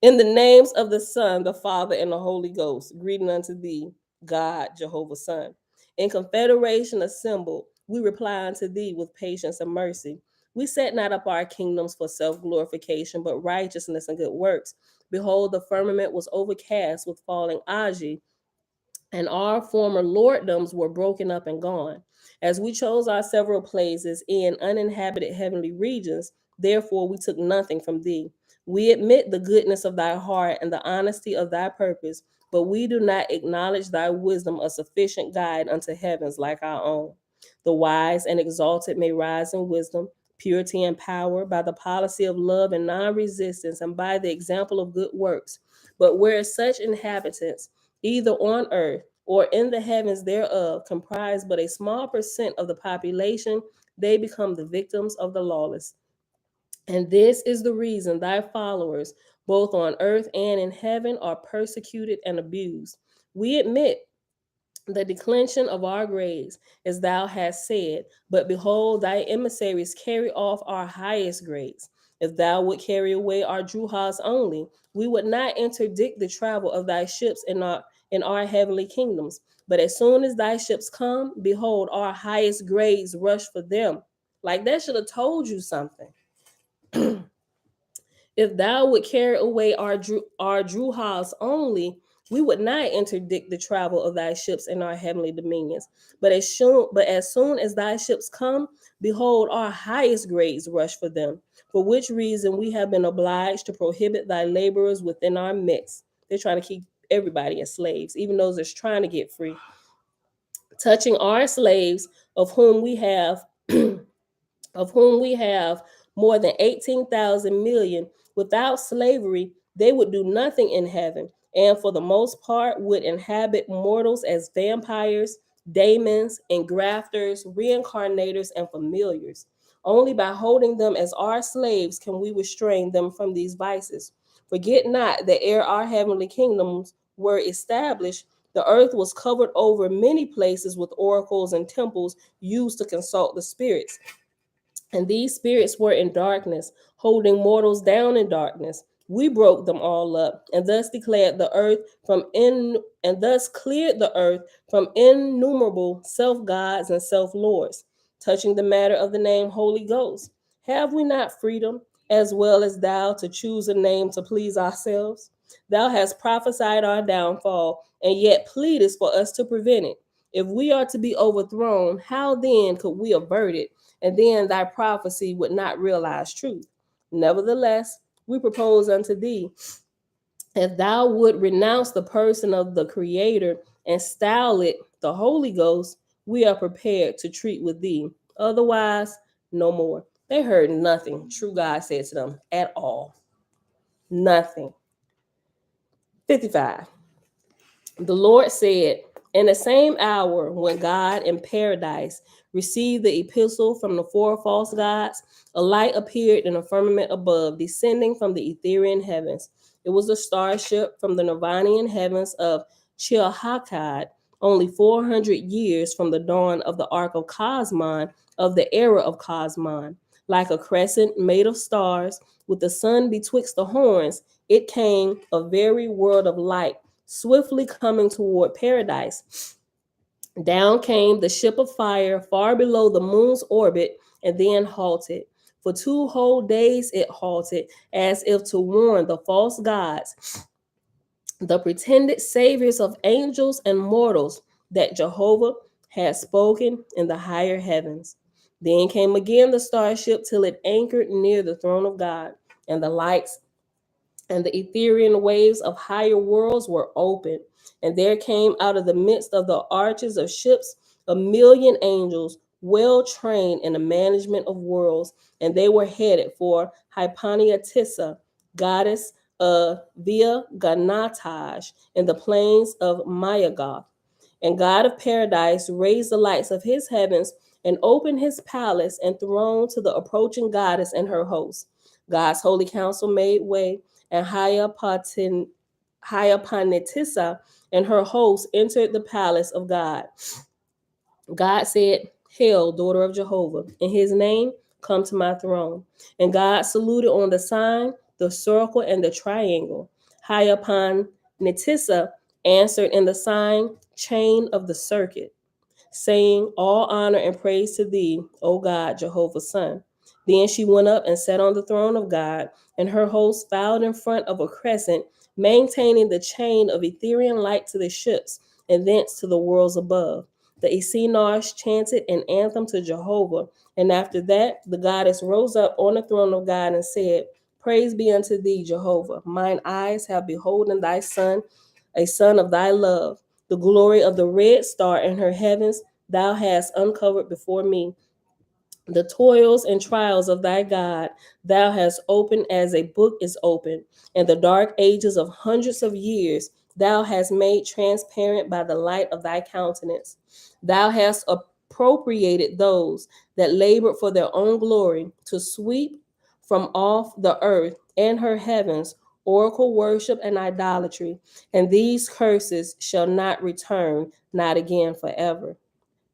In the names of the Son, the Father, and the Holy Ghost, greeting unto thee, God, Jehovah's Son. In confederation assembled, we reply unto thee with patience and mercy. We set not up our kingdoms for self-glorification, but righteousness and good works. Behold, the firmament was overcast with falling Aji, and our former lorddoms were broken up and gone. As we chose our several places in uninhabited heavenly regions, therefore we took nothing from thee. We admit the goodness of thy heart and the honesty of thy purpose, but we do not acknowledge thy wisdom a sufficient guide unto heavens like our own. The wise and exalted may rise in wisdom, purity, and power by the policy of love and non-resistance, and by the example of good works. But where such inhabitants, either on earth or in the heavens thereof, comprise but a small percent of the population, they become the victims of the lawless. And this is the reason thy followers, both on earth and in heaven, are persecuted and abused. We admit the declension of our grades, as thou hast said, but behold, thy emissaries carry off our highest grades. If thou would carry away our Druhas only, we would not interdict the travel of thy ships in our heavenly kingdoms. But as soon as thy ships come, behold, our highest grades rush for them. Like that should have told you something. If thou would carry away our Druhas only, we would not interdict the travel of thy ships in our heavenly dominions. But as soon as thy ships come, behold, our highest grades rush for them. For which reason we have been obliged to prohibit thy laborers within our midst. They're trying to keep everybody as slaves, even those that's trying to get free. Touching our slaves, of whom we have more than 18,000 million. Without slavery, they would do nothing in heaven, and for the most part would inhabit mortals as vampires, daemons, engrafters, reincarnators, and familiars. Only by holding them as our slaves can we restrain them from these vices. Forget not that ere our heavenly kingdoms were established, the earth was covered over many places with oracles and temples used to consult the spirits. And these spirits were in darkness, holding mortals down in darkness. We broke them all up, and thus cleared the earth from innumerable self-gods and self-lords. touching the matter of the name Holy Ghost. Have we not freedom, as well as thou, to choose a name to please ourselves? Thou hast prophesied our downfall, and yet pleadest for us to prevent it. If we are to be overthrown, how then could we avert it? And then thy prophecy would not realize truth. Nevertheless, we propose unto thee, if thou would renounce the person of the Creator and style it the Holy Ghost, we are prepared to treat with thee. Otherwise, no more. They heard nothing, true God said to them, at all. Nothing. 55. The Lord said, in the same hour when God in paradise received the epistle from the four false gods, a light appeared in the firmament above, descending from the Etherian heavens. It was a starship from the Nirvanian heavens of Chilhakad, only 400 years from the dawn of the ark of Cosmon, of the era of Cosmon. Like a crescent made of stars, with the sun betwixt the horns, it came, a very world of light, swiftly coming toward paradise. Down came the ship of fire far below the moon's orbit and then halted. For 2 whole days it halted, as if to warn the false gods, the pretended saviors of angels and mortals, that Jehovah had spoken in the higher heavens. Then came again the starship till it anchored near the throne of God, and the lights and the Etherian waves of higher worlds were opened, and there came out of the midst of the arches of ships 1,000,000 angels, well trained in the management of worlds, and they were headed for Hypaniatissa, goddess of Via Ganatage, in the plains of Mayagoth. And God of paradise raised the lights of his heavens and opened his palace and throne to the approaching goddess and her host. God's holy council made way, and Hyapanetissa and her host entered the palace of God. God said, hail, daughter of Jehovah, in his name, come to my throne. And God saluted on the sign, the circle, and the triangle. Hyapanetissa answered in the sign, chain of the circuit, saying, all honor and praise to thee, O God, Jehovah's Son. Then she went up and sat on the throne of God, and her host followed in front of a crescent, maintaining the chain of Etherian light to the ships, and thence to the worlds above. The Essenars chanted an anthem to Jehovah, and after that the goddess rose up on the throne of God and said, praise be unto thee, Jehovah. Mine eyes have beholden thy son, a son of thy love. The glory of the red star in her heavens thou hast uncovered before me. The toils and trials of thy God thou hast opened as a book is opened, and the dark ages of hundreds of years thou hast made transparent by the light of thy countenance. Thou hast appropriated those that labored for their own glory to sweep from off the earth and her heavens oracle worship and idolatry, and these curses shall not return, not again forever.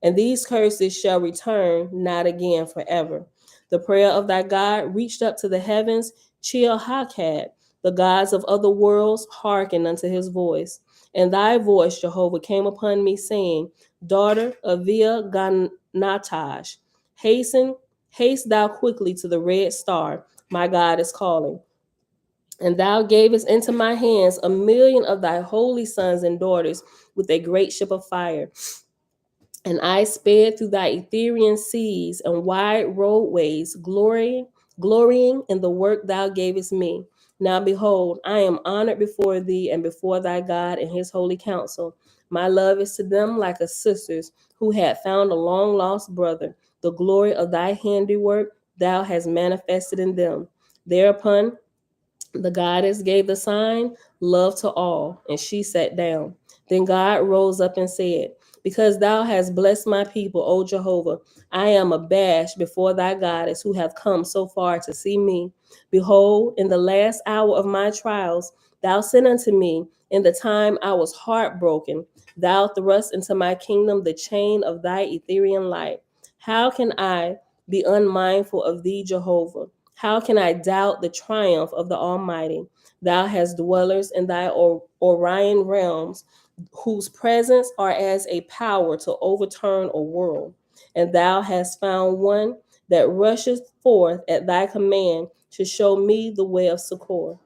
And these curses shall return not again forever. The prayer of thy God reached up to the heavens, Chilhakad. The gods of other worlds hearkened unto his voice. And thy voice, Jehovah, came upon me, saying, daughter of Via Ganatash, haste thou quickly to the red star, my God is calling. And thou gavest into my hands 1,000,000 of thy holy sons and daughters with a great ship of fire. And I sped through thy Etherian seas and wide roadways, glorying in the work thou gavest me. Now behold, I am honored before thee and before thy God and his holy council. My love is to them like a sister's who had found a long lost brother. The glory of thy handiwork thou hast manifested in them. Thereupon the goddess gave the sign, love to all, and she sat down. Then God rose up and said, because thou hast blessed my people, O Jehovah, I am abashed before thy goddess who have come so far to see me. Behold, in the last hour of my trials, thou sent unto me, in the time I was heartbroken, thou thrust into my kingdom the chain of thy Etherian light. How can I be unmindful of thee, Jehovah? How can I doubt the triumph of the Almighty? Thou hast dwellers in thy Orion realms, whose presence are as a power to overturn a world. And thou hast found one that rusheth forth at thy command to show me the way of succor.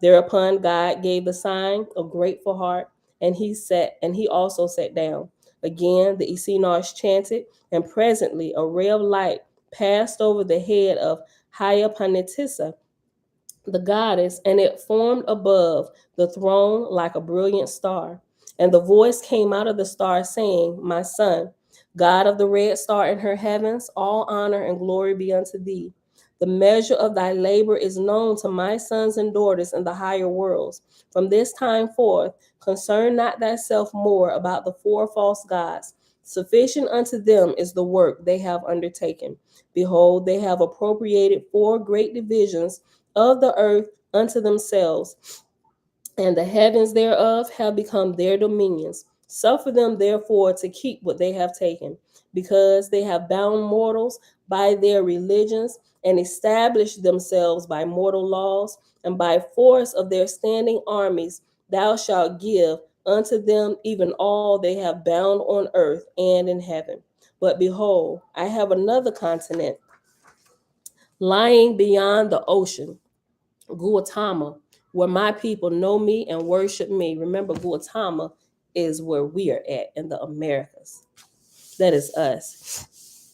Thereupon God gave the sign of grateful heart, and he also sat down. Again the Essenes chanted, and presently a ray of light passed over the head of Hyapanetissa, the goddess, and it formed above the throne like a brilliant star. And the voice came out of the star, saying, My son, God of the red star in her heavens, all honor and glory be unto thee. The measure of thy labor is known to my sons and daughters in the higher worlds. From this time forth, concern not thyself more about the four false gods. Sufficient unto them is the work they have undertaken. Behold, they have appropriated four great divisions of the earth unto themselves, and the heavens thereof have become their dominions. Suffer them therefore to keep what they have taken, because they have bound mortals by their religions, and established themselves by mortal laws, and by force of their standing armies thou shalt give unto them even all they have bound on earth and in heaven. But behold, I have another continent lying beyond the ocean, Gautama, where my people know me and worship me. Remember, Gautama is where we are at in the Americas. That is us.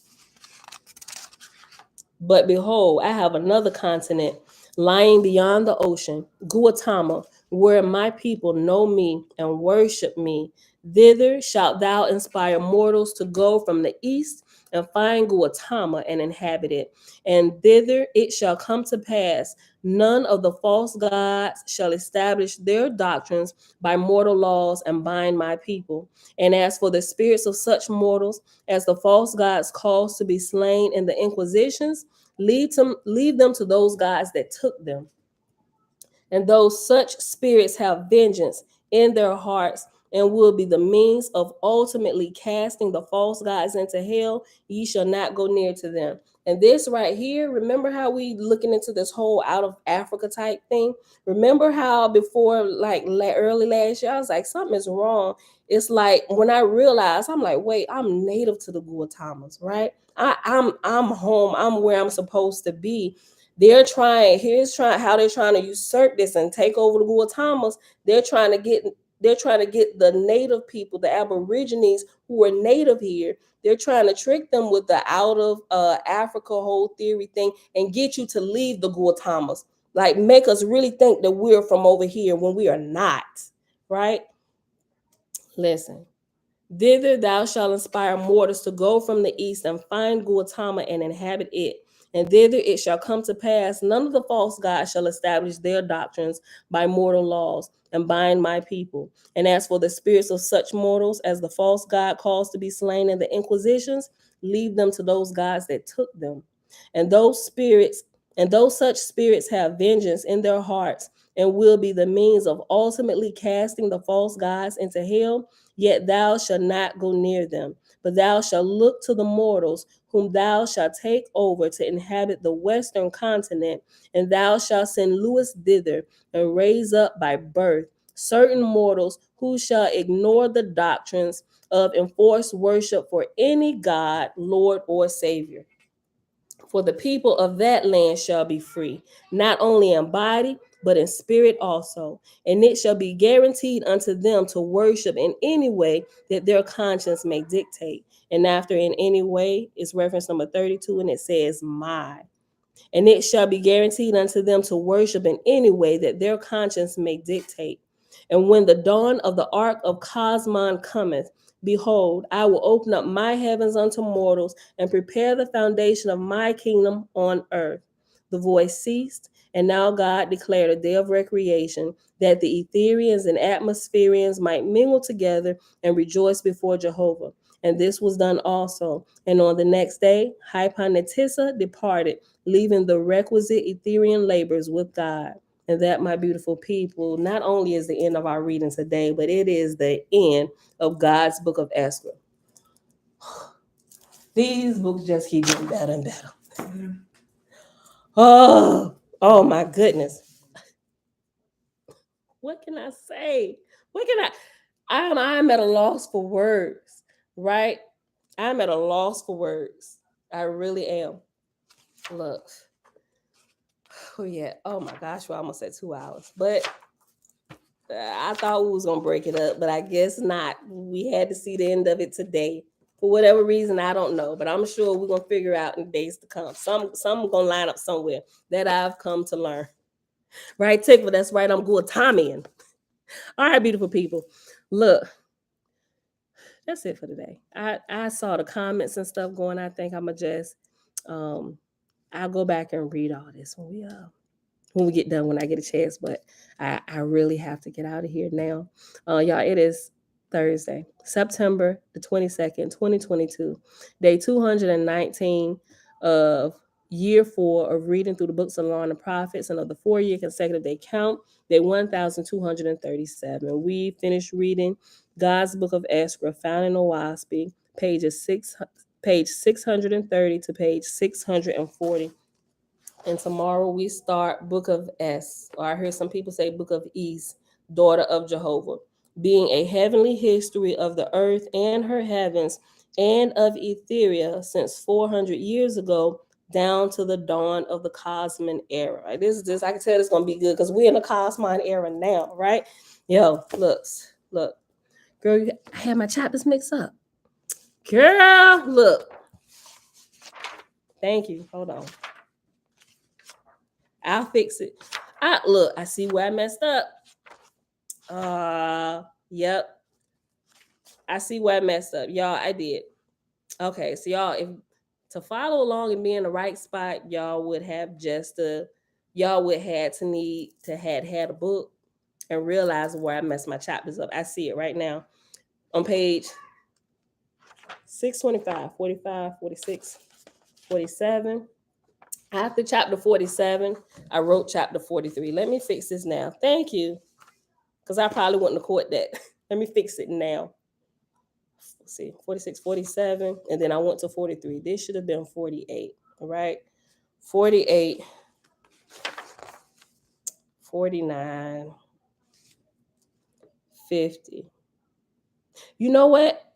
But behold, I have another continent lying beyond the ocean, Gautama, where my people know me and worship me. Thither shalt thou inspire mortals to go from the east and find Gautama and inhabit it. And thither it shall come to pass, none of the false gods shall establish their doctrines by mortal laws and bind my people. And as for the spirits of such mortals as the false gods cause to be slain in the inquisitions, leave them to those gods that took them. And those such spirits have vengeance in their hearts and will be the means of ultimately casting the false gods into hell, ye shall not go near to them. And this right here, remember how we looking into this whole out of Africa type thing? Remember how before, like early last year, I was like, something is wrong. It's like when I realized, I'm like, wait, I'm native to the Gautamas, right? I'm home. I'm where I'm supposed to be. Here's trying how they're trying to usurp this and take over the Gautamas. They're trying to get the native people, the Aborigines who are native here. They're trying to trick them with the out of Africa whole theory thing and get you to leave the Gautamas. Like make us really think that we're from over here when we are not, right? Listen. Thither thou shalt inspire mortals to go from the east and find Gautama and inhabit it. And thither it shall come to pass, none of the false gods shall establish their doctrines by mortal laws and bind my people. And as for the spirits of such mortals as the false god caused to be slain in the inquisitions, leave them to those gods that took them. And those such spirits have vengeance in their hearts and will be the means of ultimately casting the false gods into hell. Yet thou shalt not go near them, but thou shalt look to the mortals whom thou shalt take over to inhabit the western continent, and thou shalt send Lewis thither and raise up by birth certain mortals who shall ignore the doctrines of enforced worship for any god, Lord, or Savior. For the people of that land shall be free, not only in body, but in spirit also. And it shall be guaranteed unto them to worship in any way that their conscience may dictate. And after in any way is reference number 32, and it says, my. And it shall be guaranteed unto them to worship in any way that their conscience may dictate. And when the dawn of the ark of Cosmon cometh, behold, I will open up my heavens unto mortals and prepare the foundation of my kingdom on earth. The voice ceased, and now God declared a day of recreation, that the Etherians and Atmospherians might mingle together and rejoice before Jehovah. And this was done also. And on the next day, Hypanetissa departed, leaving the requisite Etherian labors with God. And that, my beautiful people, not only is the end of our reading today, but it is the end of God's Book of Eskra. These books just keep getting better and better. Oh my goodness. What can I say? I'm at a loss for words, right? I'm at a loss for words. I really am. Look. Oh yeah. Oh my gosh, we're almost at 2 hours. But I thought we was gonna break it up, but I guess not. We had to see the end of it today. For whatever reason, I don't know. But I'm sure we're gonna figure out in days to come. Some gonna line up somewhere that I've come to learn. Right, Tickler? That's right. I'm good timing. All right, beautiful people. Look, that's it for today. I saw the comments and stuff going. I think I'ma just I'll go back and read all this when we get done, when I get a chance. But I really have to get out of here now. Y'all, it is Thursday, September the 22nd, 2022, day 219 of year 4 of reading through the books of the law and the prophets, and of the 4-year consecutive day count, day 1237. We finished reading God's Book of Eskra, found in Oahspe, page 630 to page 640. And tomorrow we start Book of or I hear some people say Book of East, daughter of Jehovah, being a heavenly history of the earth and her heavens and of Etheria since 400 years ago down to the dawn of the Cosmic era. Right? This I can tell it's gonna be good because we're in the Cosmic era now, right? Yo, look, girl, I had my chapters mixed up. Girl, look. Thank you. Hold on. I'll fix it. I see where I messed up. Yep. I see where I messed up. Y'all, I did. Okay, so y'all, if to follow along and be in the right spot, y'all would have need to had a book and realize where I messed my chapters up. I see it right now on page 625, 45, 46, 47. After chapter 47, I wrote chapter 43. Let me fix this now. Thank you. Because I probably wouldn't have caught that. Let me fix it now. Let's see, 46, 47, and then I went to 43. This should have been 48, all right? 48, 49, 50. You know what?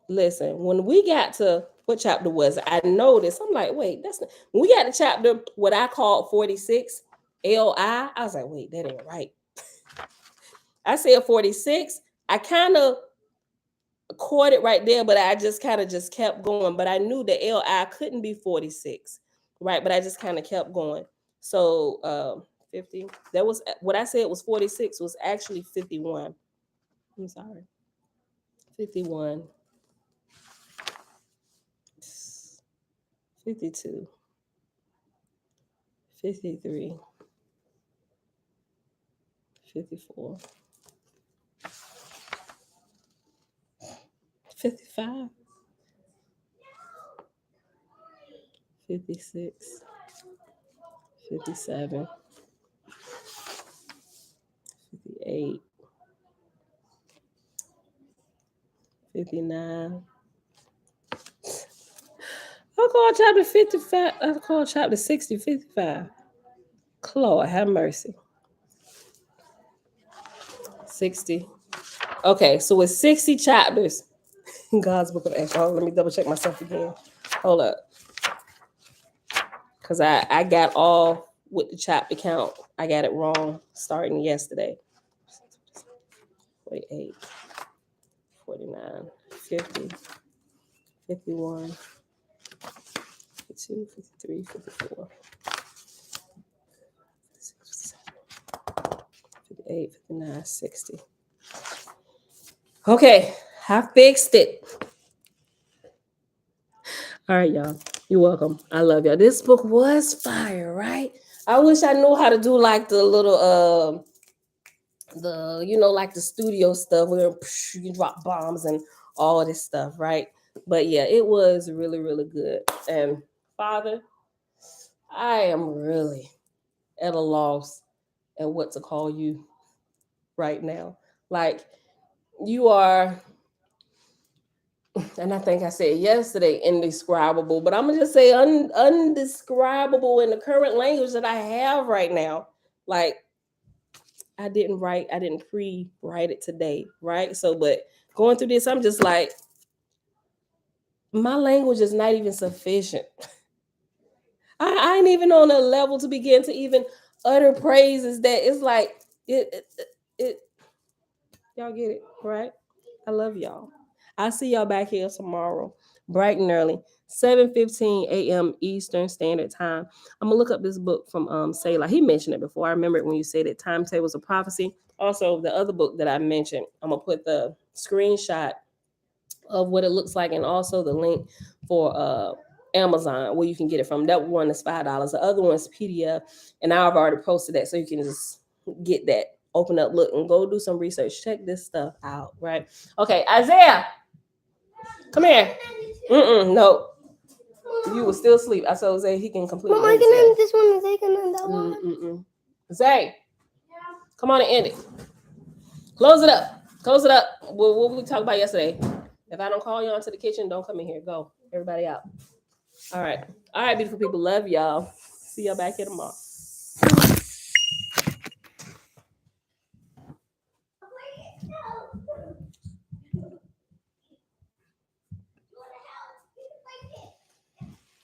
Listen, when we got to, what chapter was it? I noticed, I'm like, wait, that's not, when we got to chapter, what I called 46, L-I was like, wait, that ain't right. I said 46. I kind of caught it right there, but I just kind of just kept going. But I knew the L-I couldn't be 46, right? But I just kind of kept going. So 50, that was what I said was 46 was actually 51. I'm sorry. 51. 52. 53. 54. 55. 56. 57. 58. 59. I'll call chapter 55. I'll call chapter 60, 55. Lord, have mercy. 60. Okay, so it's 60 chapters in God's Book of Eskra. Let me double check myself again. Hold up. Because I got all with the chapter count. I got it wrong starting yesterday. 48, 49, 50, 51, 52, 53, 54, 58, 59, 60. Okay, I fixed it. All right, y'all. You're welcome. I love y'all. This book was fire, right? I wish I knew how to do like the little like the studio stuff where you drop bombs and all this stuff, right? But yeah, it was really, really good. And Father, I am really at a loss at what to call you right now. Like you are, and I think I said yesterday, indescribable, but I'm gonna just say undescribable in the current language that I have right now. Like I didn't pre-write it today, right? So, but going through this, I'm just like, My language is not even sufficient. I ain't even on a level to begin to even utter praises that it's like it y'all get it, right? I love y'all. I'll see y'all back here tomorrow, bright and early, 7:15 a.m. Eastern Standard Time. I'm gonna look up this book from Selah. He mentioned it before. I remember it when you said it, Timetables of Prophecy. Also, the other book that I mentioned, I'm gonna put the screenshot of what it looks like and also the link for Amazon where you can get it from. That one is $5. The other one is PDF, and I've already posted that, so you can just get that. Open up, look, and go do some research. Check this stuff out, right? Okay, Isaiah, come here. No, you were still asleep. I told Zay he can complete. Mom, I can end this one and Zay can end that one. Zay, come on and end it. Close it up. Close it up. What we talked about yesterday. If I don't call you onto the kitchen, don't come in here. Go. Everybody out. All right. All right, beautiful people. Love y'all. See y'all back here tomorrow.